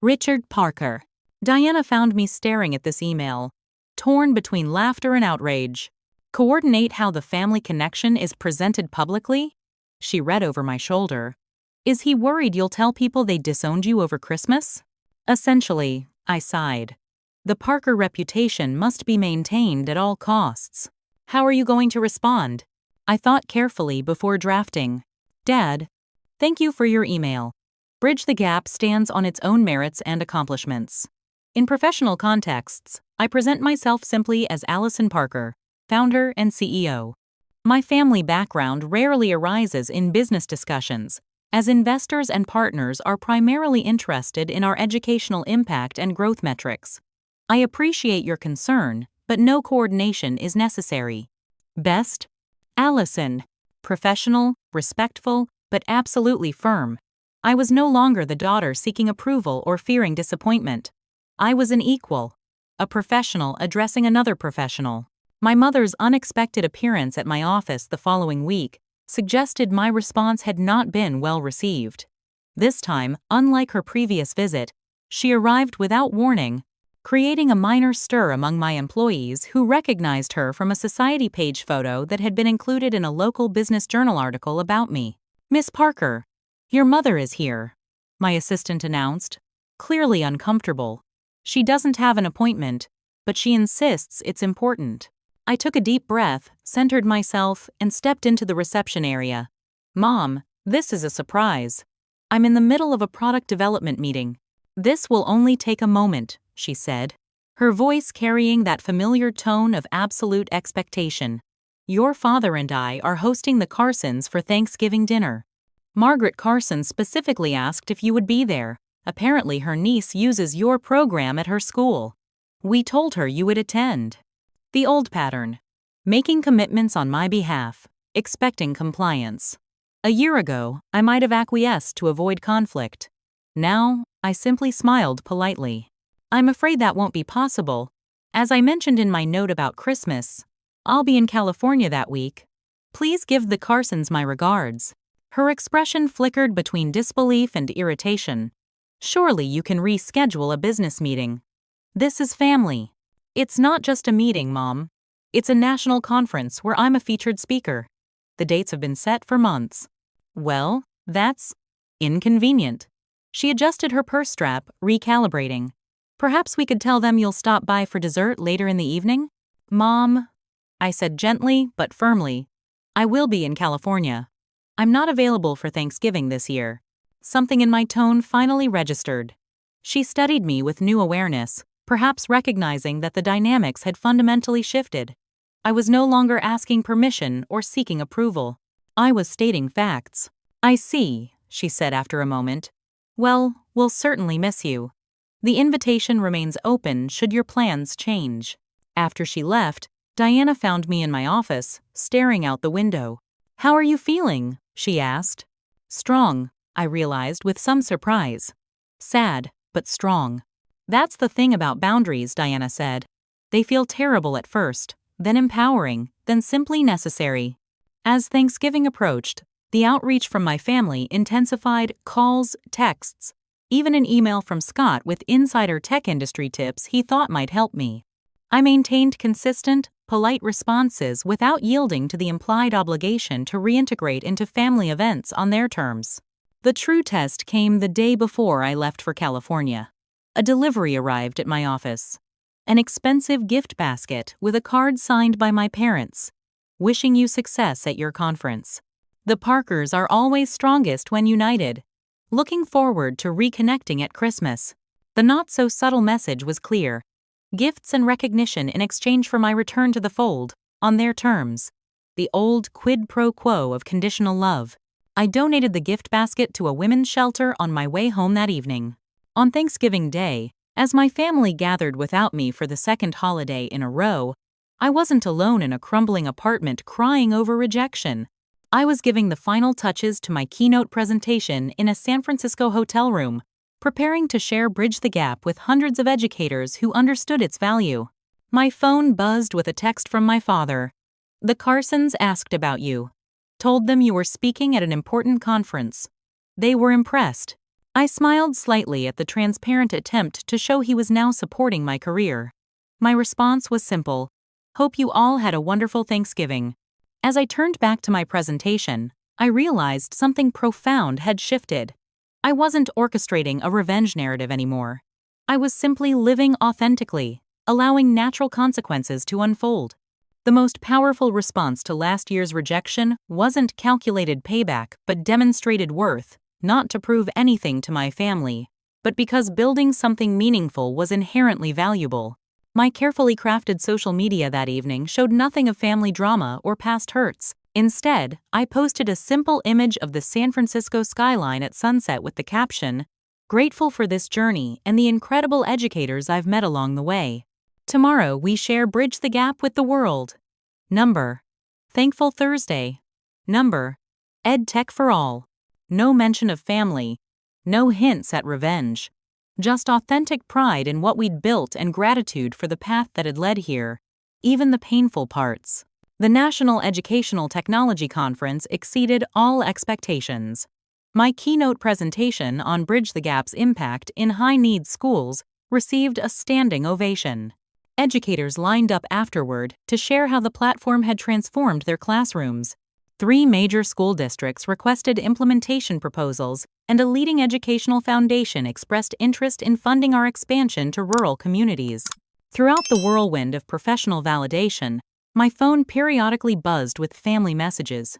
Richard Parker." Diana found me staring at this email, torn between laughter and outrage. "Coordinate how the family connection is presented publicly?" She read over my shoulder. "Is he worried you'll tell people they disowned you over Christmas?" "Essentially," I sighed. "The Parker reputation must be maintained at all costs. How are you going to respond?" I thought carefully before drafting. "Dad, thank you for your email. Bridge the Gap stands on its own merits and accomplishments. In professional contexts, I present myself simply as Allison Parker, founder and CEO. My family background rarely arises in business discussions, as investors and partners are primarily interested in our educational impact and growth metrics. I appreciate your concern, but no coordination is necessary. Best, Allison." Professional, respectful, but absolutely firm. I was no longer the daughter seeking approval or fearing disappointment. I was an equal, a professional addressing another professional. My mother's unexpected appearance at my office the following week suggested my response had not been well received. This time, unlike her previous visit, she arrived without warning, creating a minor stir among my employees who recognized her from a society page photo that had been included in a local business journal article about me. "Miss Parker, your mother is here," my assistant announced, clearly uncomfortable. "She doesn't have an appointment, but she insists it's important." I took a deep breath, centered myself, and stepped into the reception area. "Mom, this is a surprise. I'm in the middle of a product development meeting. This will only take a moment," she said, her voice carrying that familiar tone of absolute expectation. "Your father and I are hosting the Carsons for Thanksgiving dinner. Margaret Carson specifically asked if you would be there. Apparently her niece uses your program at her school. We told her you would attend." The old pattern. Making commitments on my behalf, expecting compliance. A year ago, I might have acquiesced to avoid conflict. Now, I simply smiled politely. "I'm afraid that won't be possible. As I mentioned in my note about Christmas, I'll be in California that week. Please give the Carsons my regards." Her expression flickered between disbelief and irritation. "Surely you can reschedule a business meeting. This is family. It's not just a meeting, Mom. It's a national conference where I'm a featured speaker. The dates have been set for months." "Well, that's inconvenient." She adjusted her purse strap, recalibrating. "Perhaps we could tell them you'll stop by for dessert later in the evening?" "Mom," I said gently but firmly, "I will be in California. I'm not available for Thanksgiving this year." Something in my tone finally registered. She studied me with new awareness, perhaps recognizing that the dynamics had fundamentally shifted. I was no longer asking permission or seeking approval. I was stating facts. "I see," she said after a moment. "Well, we'll certainly miss you. The invitation remains open should your plans change." After she left, Diana found me in my office, staring out the window. "How are you feeling?" she asked. "Strong," I realized with some surprise. "Sad, but strong." "That's the thing about boundaries," Diana said. "They feel terrible at first, then empowering, then simply necessary." As Thanksgiving approached, the outreach from my family intensified: calls, texts, even an email from Scott with insider tech industry tips he thought might help me. I maintained consistent, polite responses without yielding to the implied obligation to reintegrate into family events on their terms. The true test came the day before I left for California. A delivery arrived at my office. An expensive gift basket with a card signed by my parents. "Wishing you success at your conference. The Parkers are always strongest when united. Looking forward to reconnecting at Christmas." The not-so-subtle message was clear. Gifts and recognition in exchange for my return to the fold, on their terms. The old quid pro quo of conditional love. I donated the gift basket to a women's shelter on my way home that evening. On Thanksgiving Day, as my family gathered without me for the second holiday in a row, I wasn't alone in a crumbling apartment crying over rejection. I was giving the final touches to my keynote presentation in a San Francisco hotel room, preparing to share Bridge the Gap with hundreds of educators who understood its value. My phone buzzed with a text from my father. "The Carsons asked about you. Told them you were speaking at an important conference. They were impressed." I smiled slightly at the transparent attempt to show he was now supporting my career. My response was simple: "Hope you all had a wonderful Thanksgiving." As I turned back to my presentation, I realized something profound had shifted. I wasn't orchestrating a revenge narrative anymore. I was simply living authentically, allowing natural consequences to unfold. The most powerful response to last year's rejection wasn't calculated payback but demonstrated worth, not to prove anything to my family, but because building something meaningful was inherently valuable. My carefully crafted social media that evening showed nothing of family drama or past hurts. Instead, I posted a simple image of the San Francisco skyline at sunset with the caption, "Grateful for this journey and the incredible educators I've met along the way. Tomorrow we share Bridge the Gap with the world." Number: Thankful Thursday. Number: Ed Tech for All. No mention of family. No hints at revenge. Just authentic pride in what we'd built and gratitude for the path that had led here, even the painful parts. The National Educational Technology Conference exceeded all expectations. My keynote presentation on Bridge the Gap's impact in high-needs schools received a standing ovation. Educators lined up afterward to share how the platform had transformed their classrooms. 3 major school districts requested implementation proposals, and a leading educational foundation expressed interest in funding our expansion to rural communities. Throughout the whirlwind of professional validation, my phone periodically buzzed with family messages.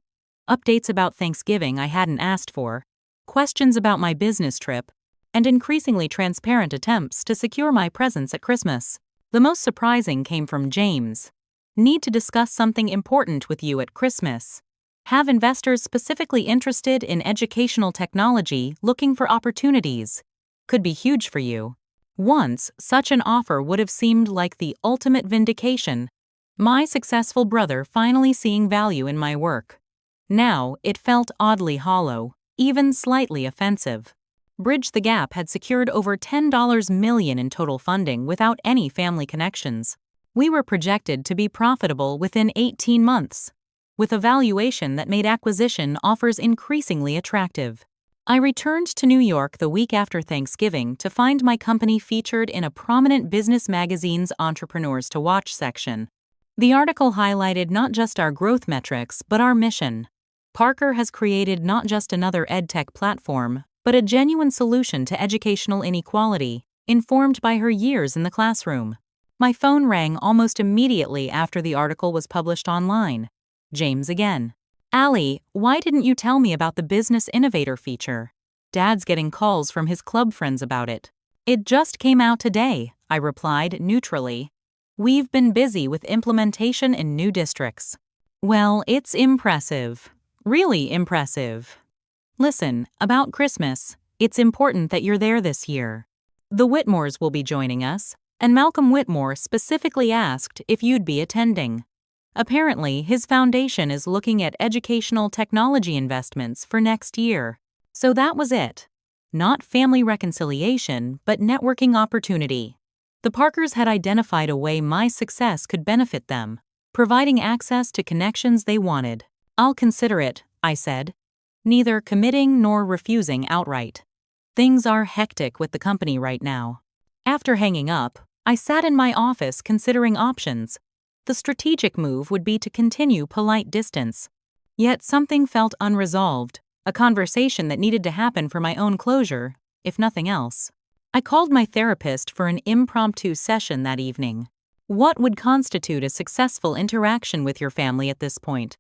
Updates about Thanksgiving I hadn't asked for, questions about my business trip, and increasingly transparent attempts to secure my presence at Christmas. The most surprising came from James. Need to discuss something important with you at Christmas. Have investors specifically interested in educational technology looking for opportunities. Could be huge for you. Once, such an offer would have seemed like the ultimate vindication. My successful brother finally seeing value in my work. Now, it felt oddly hollow, even slightly offensive. Bridge the Gap had secured over $10 million in total funding without any family connections. We were projected to be profitable within 18 months, with a valuation that made acquisition offers increasingly attractive. I returned to New York the week after Thanksgiving to find my company featured in a prominent business magazine's Entrepreneurs to Watch section. The article highlighted not just our growth metrics, but our mission. Parker has created not just another edtech platform, but a genuine solution to educational inequality, informed by her years in the classroom. My phone rang almost immediately after the article was published online. James again. Allie, why didn't you tell me about the Business Innovator feature? Dad's getting calls from his club friends about it. It just came out today, I replied neutrally. We've been busy with implementation in new districts. Well, it's impressive. Really impressive. Listen, about Christmas, it's important that you're there this year. The Whitmores will be joining us, and Malcolm Whitmore specifically asked if you'd be attending. Apparently, his foundation is looking at educational technology investments for next year. So that was it. Not family reconciliation, but networking opportunity. The Parkers had identified a way my success could benefit them, providing access to connections they wanted. I'll consider it, I said, neither committing nor refusing outright. Things are hectic with the company right now. After hanging up, I sat in my office considering options. The strategic move would be to continue polite distance. Yet something felt unresolved, a conversation that needed to happen for my own closure, if nothing else. I called my therapist for an impromptu session that evening. What would constitute a successful interaction with your family at this point?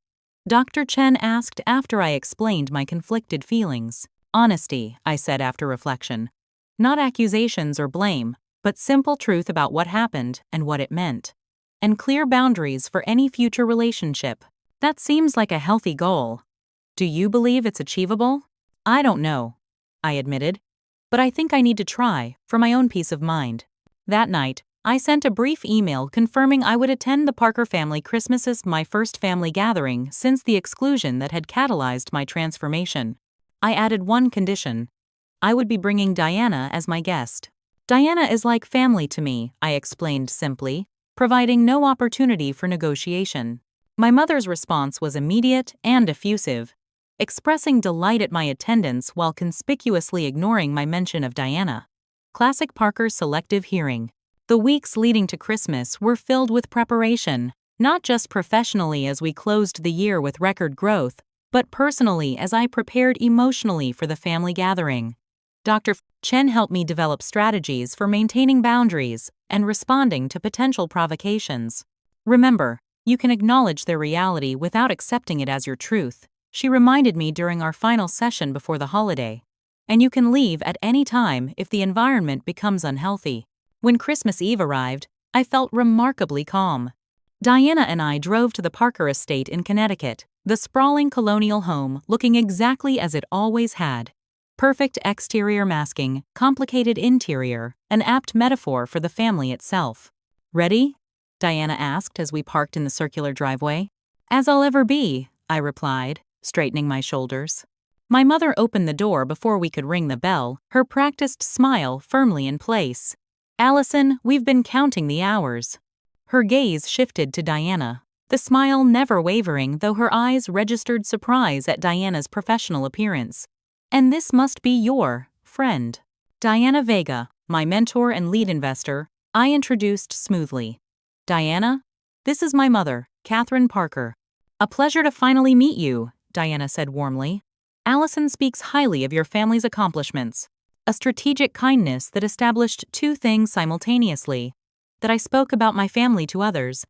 Dr. Chen asked after I explained my conflicted feelings. Honesty, I said after reflection. Not accusations or blame, but simple truth about what happened and what it meant. And clear boundaries for any future relationship. That seems like a healthy goal. Do you believe it's achievable? I don't know, I admitted. But I think I need to try, for my own peace of mind. That night, I sent a brief email confirming I would attend the Parker family Christmases, my first family gathering since the exclusion that had catalyzed my transformation. I added one condition. I would be bringing Diana as my guest. Diana is like family to me, I explained simply, providing no opportunity for negotiation. My mother's response was immediate and effusive, expressing delight at my attendance while conspicuously ignoring my mention of Diana. Classic Parker selective hearing. The weeks leading to Christmas were filled with preparation, not just professionally as we closed the year with record growth, but personally as I prepared emotionally for the family gathering. Dr. Chen helped me develop strategies for maintaining boundaries and responding to potential provocations. Remember, you can acknowledge their reality without accepting it as your truth, she reminded me during our final session before the holiday. And you can leave at any time if the environment becomes unhealthy. When Christmas Eve arrived, I felt remarkably calm. Diana and I drove to the Parker estate in Connecticut, the sprawling colonial home looking exactly as it always had. Perfect exterior masking, complicated interior, an apt metaphor for the family itself. Ready? Diana asked as we parked in the circular driveway. As I'll ever be, I replied, straightening my shoulders. My mother opened the door before we could ring the bell, her practiced smile firmly in place. Allison, we've been counting the hours. Her gaze shifted to Diana, the smile never wavering though her eyes registered surprise at Diana's professional appearance. And this must be your friend, Diana Vega, my mentor and lead investor, I introduced smoothly. Diana, this is my mother, Catherine Parker. A pleasure to finally meet you, Diana said warmly. Allison speaks highly of your family's accomplishments. A strategic kindness that established two things simultaneously: that I spoke about my family to others,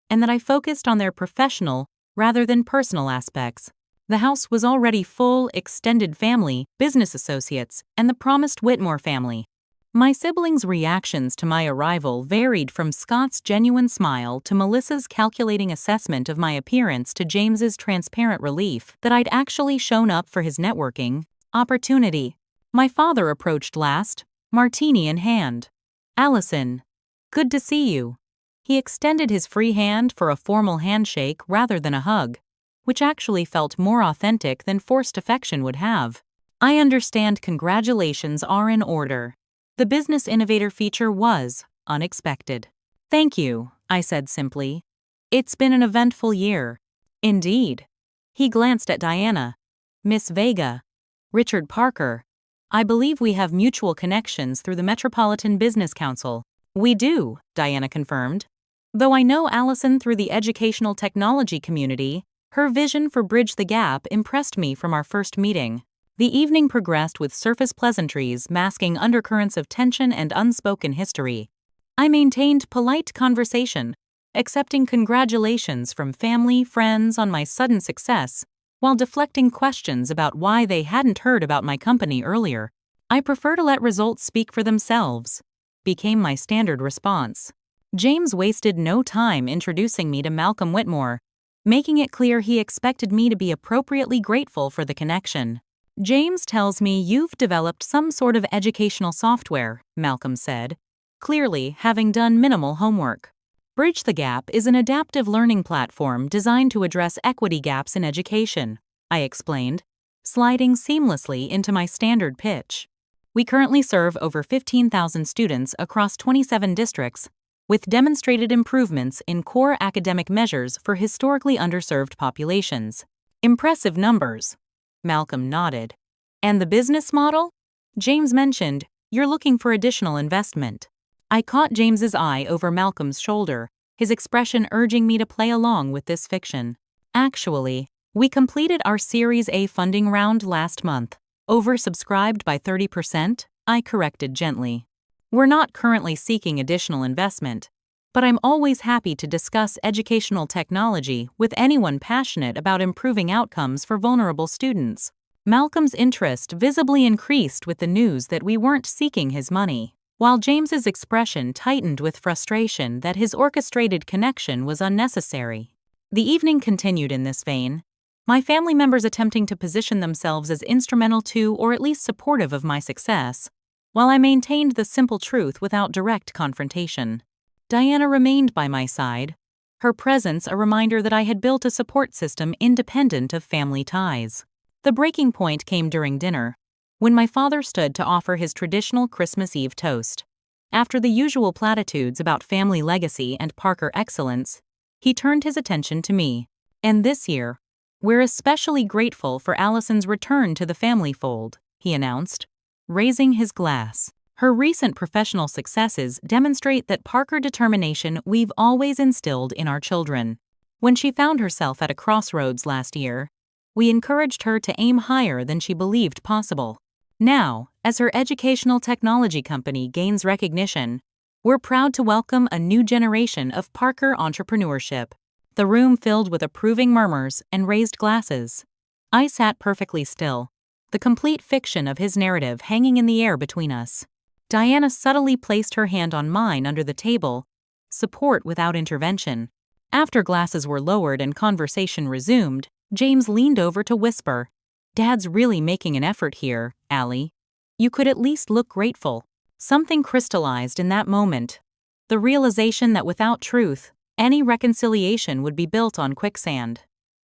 and that I focused on their professional rather than personal aspects. The house was already full, extended family, business associates, and the promised Whitmore family. My siblings' reactions to my arrival varied from Scott's genuine smile to Melissa's calculating assessment of my appearance to James's transparent relief that I'd actually shown up for his networking opportunity. My father approached last, martini in hand. Allison, good to see you. He extended his free hand for a formal handshake rather than a hug, which actually felt more authentic than forced affection would have. I understand congratulations are in order. The business innovator feature was unexpected. Thank you, I said simply. It's been an eventful year. Indeed. He glanced at Diana. Miss Vega. Richard Parker. I believe we have mutual connections through the Metropolitan Business Council. We do, Diana confirmed. Though I know Allison through the educational technology community, her vision for Bridge the Gap impressed me from our first meeting. The evening progressed with surface pleasantries masking undercurrents of tension and unspoken history. I maintained polite conversation, accepting congratulations from family, friends on my sudden success, while deflecting questions about why they hadn't heard about my company earlier. I prefer to let results speak for themselves, became my standard response. James wasted no time introducing me to Malcolm Whitmore, making it clear he expected me to be appropriately grateful for the connection. James tells me you've developed some sort of educational software, Malcolm said, clearly having done minimal homework. Bridge the Gap is an adaptive learning platform designed to address equity gaps in education, I explained, sliding seamlessly into my standard pitch. We currently serve over 15,000 students across 27 districts, with demonstrated improvements in core academic measures for historically underserved populations. Impressive numbers. Malcolm nodded. And the business model? James mentioned, you're looking for additional investment. I caught James's eye over Malcolm's shoulder, his expression urging me to play along with this fiction. Actually, we completed our Series A funding round last month. Oversubscribed by 30%, I corrected gently. We're not currently seeking additional investment, but I'm always happy to discuss educational technology with anyone passionate about improving outcomes for vulnerable students. Malcolm's interest visibly increased with the news that we weren't seeking his money, while James's expression tightened with frustration that his orchestrated connection was unnecessary. The evening continued in this vein, my family members attempting to position themselves as instrumental to or at least supportive of my success, while I maintained the simple truth without direct confrontation. Diana remained by my side, her presence a reminder that I had built a support system independent of family ties. The breaking point came during dinner, when my father stood to offer his traditional Christmas Eve toast. After the usual platitudes about family legacy and Parker excellence, he turned his attention to me. And this year, we're especially grateful for Allison's return to the family fold, he announced, raising his glass. Her recent professional successes demonstrate that Parker determination we've always instilled in our children. When she found herself at a crossroads last year, we encouraged her to aim higher than she believed possible. Now, as her educational technology company gains recognition, we're proud to welcome a new generation of Parker entrepreneurship. The room filled with approving murmurs and raised glasses. I sat perfectly still, the complete fiction of his narrative hanging in the air between us. Diana subtly placed her hand on mine under the table, support without intervention. After glasses were lowered and conversation resumed, James leaned over to whisper, Dad's really making an effort here, Allie. You could at least look grateful. Something crystallized in that moment. The realization that without truth, any reconciliation would be built on quicksand.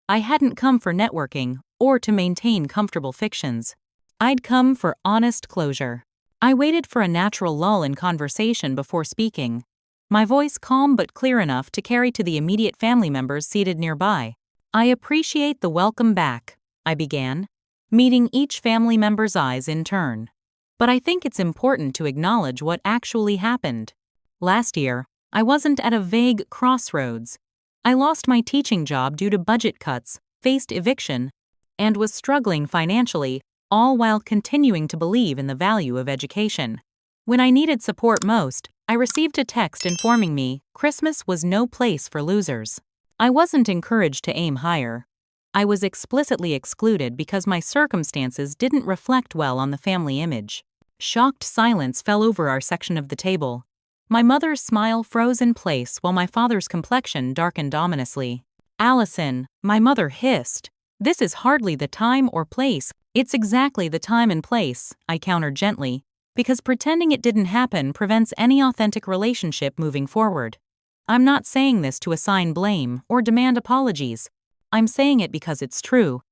I hadn't come for networking or to maintain comfortable fictions. I'd come for honest closure. I waited for a natural lull in conversation before speaking, my voice calm but clear enough to carry to the immediate family members seated nearby. I appreciate the welcome back, I began, meeting each family member's eyes in turn. But I think it's important to acknowledge what actually happened. Last year, I wasn't at a vague crossroads. I lost my teaching job due to budget cuts, faced eviction, and was struggling financially, all while continuing to believe in the value of education. When I needed support most, I received a text informing me Christmas was no place for losers. I wasn't encouraged to aim higher. I was explicitly excluded because my circumstances didn't reflect well on the family image. Shocked silence fell over our section of the table. My mother's smile froze in place while my father's complexion darkened ominously. "Allison," my mother hissed. "This is hardly the time or place." "It's exactly the time and place," I countered gently, because pretending it didn't happen prevents any authentic relationship moving forward. I'm not saying this to assign blame or demand apologies. I'm saying it because it's true,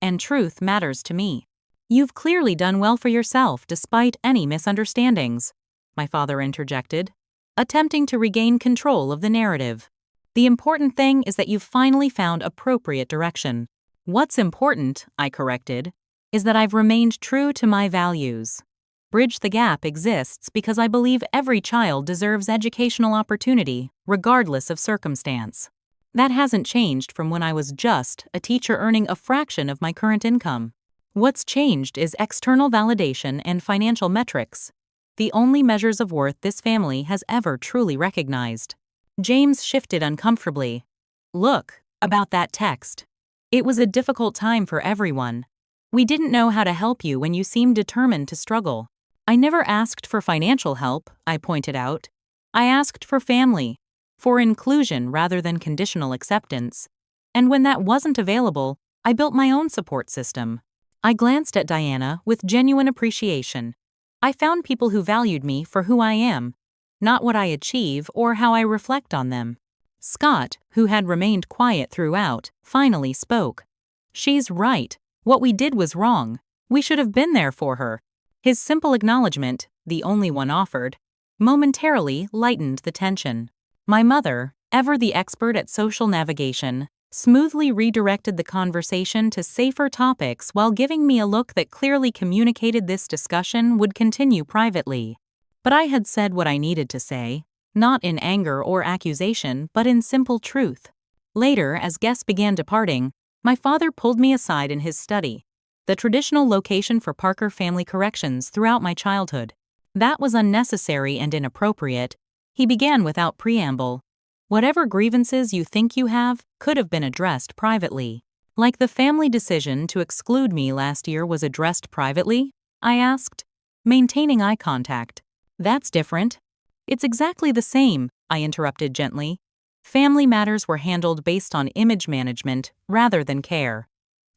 and truth matters to me. "You've clearly done well for yourself despite any misunderstandings," my father interjected, attempting to regain control of the narrative. "The important thing is that you've finally found appropriate direction." "What's important," I corrected, "is that I've remained true to my values." Bridge the Gap exists because I believe every child deserves educational opportunity, regardless of circumstance. That hasn't changed from when I was just a teacher earning a fraction of my current income. What's changed is external validation and financial metrics, the only measures of worth this family has ever truly recognized. James shifted uncomfortably. "Look, about that text. It was a difficult time for everyone. We didn't know how to help you when you seemed determined to struggle." "I never asked for financial help," I pointed out. "I asked for family, for inclusion rather than conditional acceptance. And when that wasn't available, I built my own support system." I glanced at Diana with genuine appreciation. I found people who valued me for who I am, not what I achieve or how I reflect on them. Scott, who had remained quiet throughout, finally spoke. "She's right. What we did was wrong. We should have been there for her." His simple acknowledgement, the only one offered, momentarily lightened the tension. My mother, ever the expert at social navigation, smoothly redirected the conversation to safer topics while giving me a look that clearly communicated this discussion would continue privately. But I had said what I needed to say, not in anger or accusation, but in simple truth. Later, as guests began departing, my father pulled me aside in his study, the traditional location for Parker family corrections throughout my childhood. "That was unnecessary and inappropriate," he began without preamble. "Whatever grievances you think you have could have been addressed privately." "Like the family decision to exclude me last year was addressed privately?" I asked, maintaining eye contact. "That's different." "It's exactly the same," I interrupted gently. "Family matters were handled based on image management rather than care."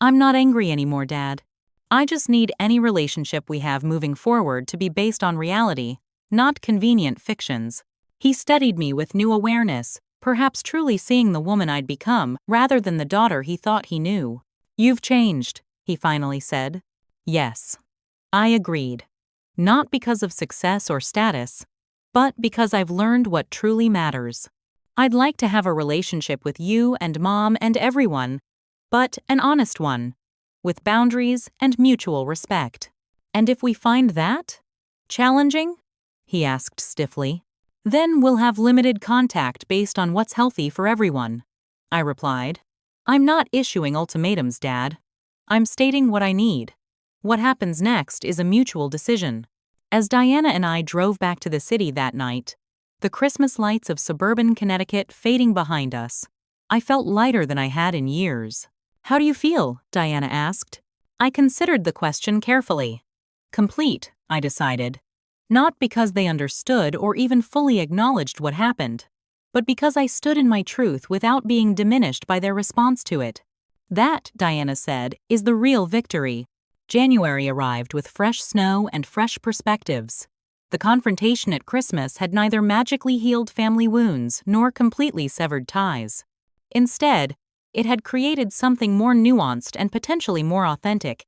"I'm not angry anymore, Dad. I just need any relationship we have moving forward to be based on reality, not convenient fictions." He studied me with new awareness, perhaps truly seeing the woman I'd become rather than the daughter he thought he knew. "You've changed," he finally said. "Yes." I agreed. Not because of success or status, but because I've learned what truly matters. I'd like to have a relationship with you and Mom and everyone, but an honest one, with boundaries and mutual respect. "And if we find that challenging?" he asked stiffly. "Then we'll have limited contact based on what's healthy for everyone," I replied. "I'm not issuing ultimatums, Dad. I'm stating what I need. What happens next is a mutual decision." As Diana and I drove back to the city that night, the Christmas lights of suburban Connecticut fading behind us, I felt lighter than I had in years. "How do you feel?" Diana asked. I considered the question carefully. Complete, I decided. Not because they understood or even fully acknowledged what happened, but because I stood in my truth without being diminished by their response to it. "That," Diana said, "is the real victory." January arrived with fresh snow and fresh perspectives. The confrontation at Christmas had neither magically healed family wounds nor completely severed ties. Instead, it had created something more nuanced and potentially more authentic,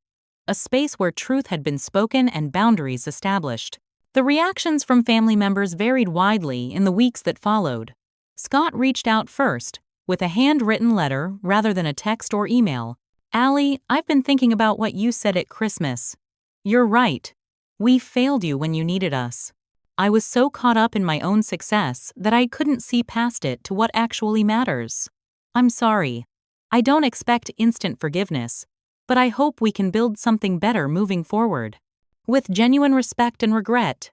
a space where truth had been spoken and boundaries established. The reactions from family members varied widely in the weeks that followed. Scott reached out first, with a handwritten letter rather than a text or email, Allie, I've been thinking about what you said at Christmas. You're right. We failed you when you needed us. I was so caught up in my own success that I couldn't see past it to what actually matters. I'm sorry. I don't expect instant forgiveness, but I hope we can build something better moving forward. With genuine respect and regret.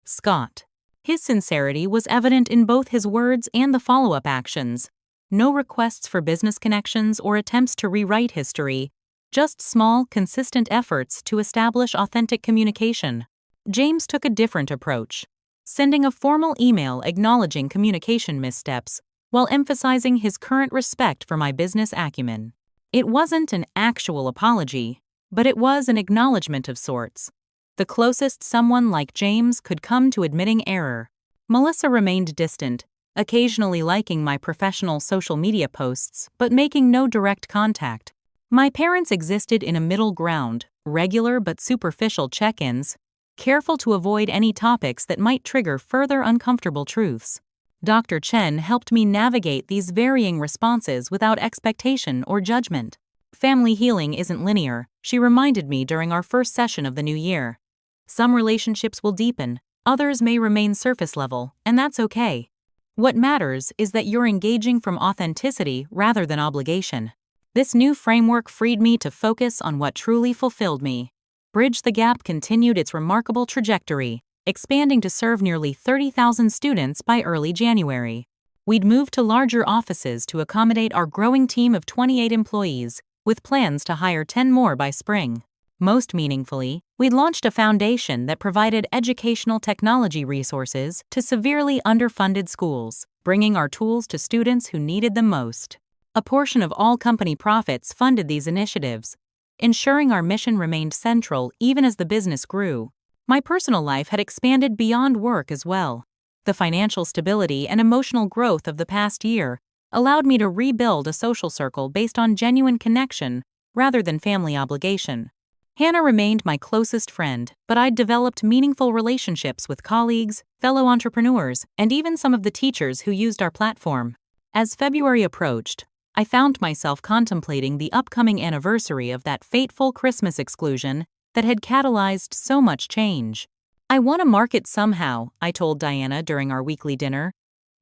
Scott. His sincerity was evident in both his words and the follow-up actions. No requests for business connections or attempts to rewrite history, just small, consistent efforts to establish authentic communication. James took a different approach, sending a formal email acknowledging communication missteps while emphasizing his current respect for my business acumen. It wasn't an actual apology, but it was an acknowledgement of sorts. The closest someone like James could come to admitting error. Melissa remained distant, occasionally liking my professional social media posts but making no direct contact. My parents existed in a middle ground, regular but superficial check-ins, careful to avoid any topics that might trigger further uncomfortable truths. Dr. Chen helped me navigate these varying responses without expectation or judgment. Family healing isn't linear, she reminded me during our first session of the new year. Some relationships will deepen, others may remain surface level, and that's okay. What matters is that you're engaging from authenticity rather than obligation. This new framework freed me to focus on what truly fulfilled me. Bridge the Gap continued its remarkable trajectory, expanding to serve nearly 30,000 students by early January. We'd moved to larger offices to accommodate our growing team of 28 employees, with plans to hire 10 more by spring. Most meaningfully, we launched a foundation that provided educational technology resources to severely underfunded schools, bringing our tools to students who needed them most. A portion of all company profits funded these initiatives, ensuring our mission remained central even as the business grew. My personal life had expanded beyond work as well. The financial stability and emotional growth of the past year allowed me to rebuild a social circle based on genuine connection rather than family obligation. Hannah remained my closest friend, but I'd developed meaningful relationships with colleagues, fellow entrepreneurs, and even some of the teachers who used our platform. As February approached, I found myself contemplating the upcoming anniversary of that fateful Christmas exclusion that had catalyzed so much change. I want to mark it somehow, I told Diana during our weekly dinner.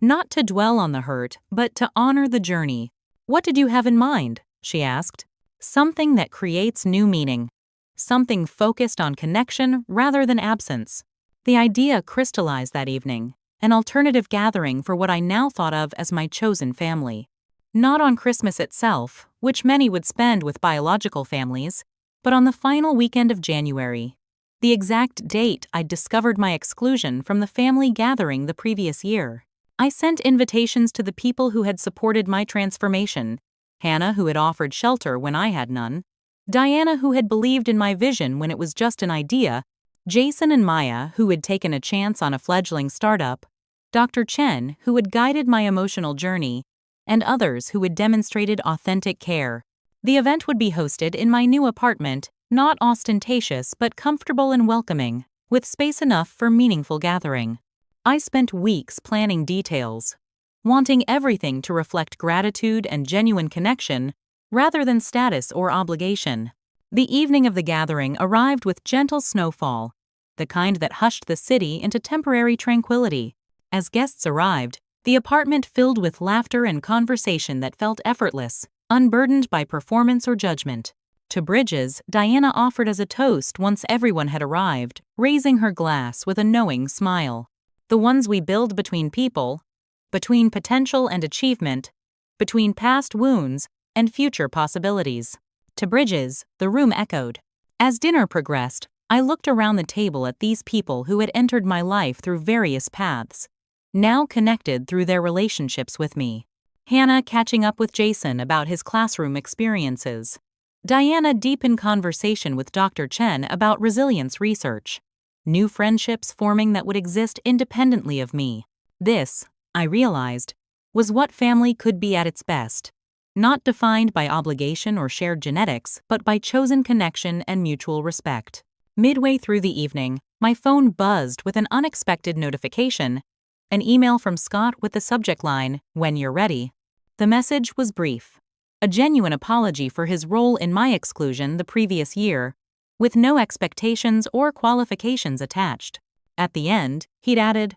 Not to dwell on the hurt, but to honor the journey. What did you have in mind? She asked. Something that creates new meaning. Something focused on connection rather than absence. The idea crystallized that evening, an alternative gathering for what I now thought of as my chosen family. Not on Christmas itself, which many would spend with biological families, but on the final weekend of January, the exact date I'd discovered my exclusion from the family gathering the previous year. I sent invitations to the people who had supported my transformation, Hannah, who had offered shelter when I had none, Diana, who had believed in my vision when it was just an idea, Jason and Maya, who had taken a chance on a fledgling startup, Dr. Chen, who had guided my emotional journey, and others who had demonstrated authentic care. The event would be hosted in my new apartment, not ostentatious but comfortable and welcoming, with space enough for meaningful gathering. I spent weeks planning details, wanting everything to reflect gratitude and genuine connection rather than status or obligation. The evening of the gathering arrived with gentle snowfall, the kind that hushed the city into temporary tranquility. As guests arrived, the apartment filled with laughter and conversation that felt effortless, unburdened by performance or judgment. To Bridges, Diana offered as a toast once everyone had arrived, raising her glass with a knowing smile. The ones we build between people, between potential and achievement, between past wounds and future possibilities. To Bridges, the room echoed. As dinner progressed, I looked around the table at these people who had entered my life through various paths, now connected through their relationships with me. Hannah catching up with Jason about his classroom experiences. Diana deep in conversation with Dr. Chen about resilience research. New friendships forming that would exist independently of me. This, I realized, was what family could be at its best. Not defined by obligation or shared genetics, but by chosen connection and mutual respect. Midway through the evening, my phone buzzed with an unexpected notification, an email from Scott with the subject line, "When you're ready." The message was brief. a genuine apology for his role in my exclusion the previous year, with no expectations or qualifications attached. At the end, he'd added,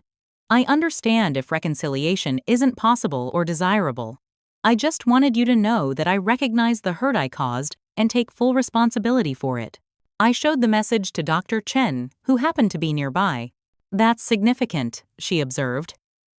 "I understand if reconciliation isn't possible or desirable. I just wanted you to know that I recognize the hurt I caused and take full responsibility for it." I showed the message to Dr. Chen, who happened to be nearby. "That's significant," she observed.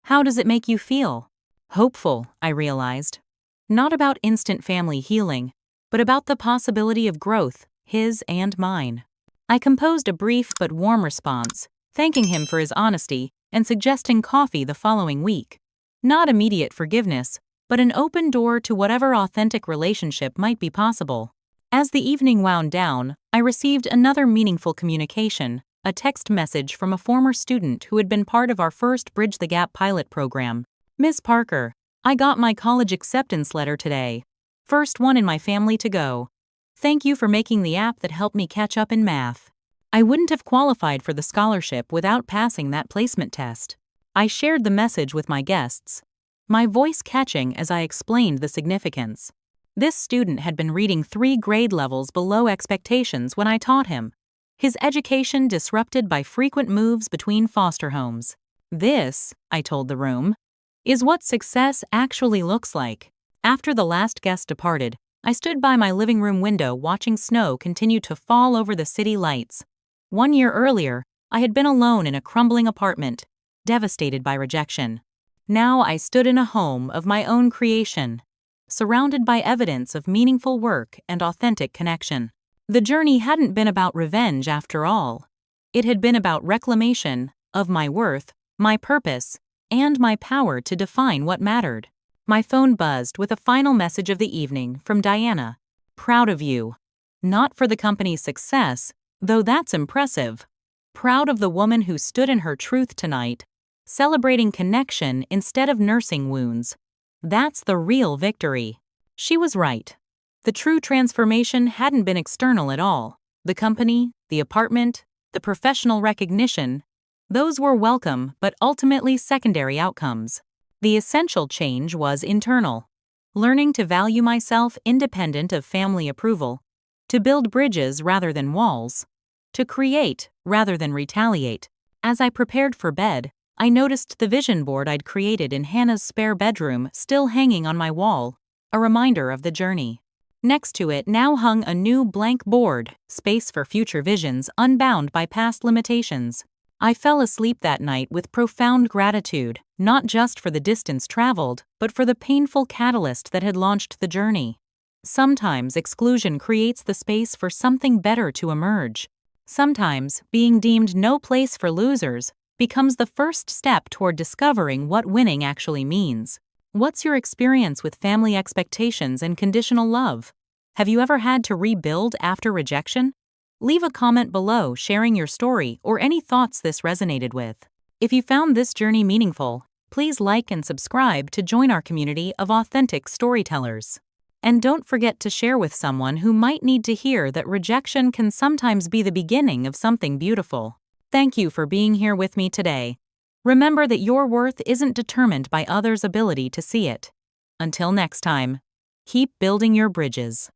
"How does it make you feel?" "Hopeful," I realized. Not about instant family healing, but about the possibility of growth, his and mine. I composed a brief but warm response, thanking him for his honesty and suggesting coffee the following week. Not immediate forgiveness, but an open door to whatever authentic relationship might be possible. As the evening wound down, I received another meaningful communication, a text message from a former student who had been part of our first Bridge the Gap pilot program. "Ms. Parker, I got my college acceptance letter today. First one in my family to go. Thank you for making the app that helped me catch up in math. I wouldn't have qualified for the scholarship without passing that placement test." I shared the message with my guests, my voice catching as I explained the significance. This student had been reading 3 grade levels below expectations when I taught him. His education disrupted by frequent moves between foster homes. "This," I told the room, "is what success actually looks like." After the last guest departed, I stood by my living room window watching snow continue to fall over the city lights. 1 year earlier, I had been alone in a crumbling apartment, devastated by rejection. Now I stood in a home of my own creation, surrounded by evidence of meaningful work and authentic connection. The journey hadn't been about revenge after all. It had been about reclamation of my worth, my purpose, and my power to define what mattered. My phone buzzed with a final message of the evening from Diana. "Proud of you. Not for the company's success, though that's impressive. Proud of the woman who stood in her truth tonight, celebrating connection instead of nursing wounds. That's the real victory." She was right. The true transformation hadn't been external at all. The company, the apartment, the professional recognition, those were welcome but ultimately secondary outcomes. The essential change was internal. Learning to value myself independent of family approval, to build bridges rather than walls, to create rather than retaliate. As I prepared for bed, I noticed the vision board I'd created in Hannah's spare bedroom still hanging on my wall, a reminder of the journey. Next to it now hung a new blank board, space for future visions unbound by past limitations. I fell asleep that night with profound gratitude, not just for the distance traveled, but for the painful catalyst that had launched the journey. Sometimes exclusion creates the space for something better to emerge. Sometimes being deemed no place for losers becomes the first step toward discovering what winning actually means. What's your experience with family expectations and conditional love? Have you ever had to rebuild after rejection? Leave a comment below sharing your story or any thoughts this resonated with. If you found this journey meaningful, please like and subscribe to join our community of authentic storytellers. And don't forget to share with someone who might need to hear that rejection can sometimes be the beginning of something beautiful. Thank you for being here with me today. Remember that your worth isn't determined by others' ability to see it. Until next time, keep building your bridges.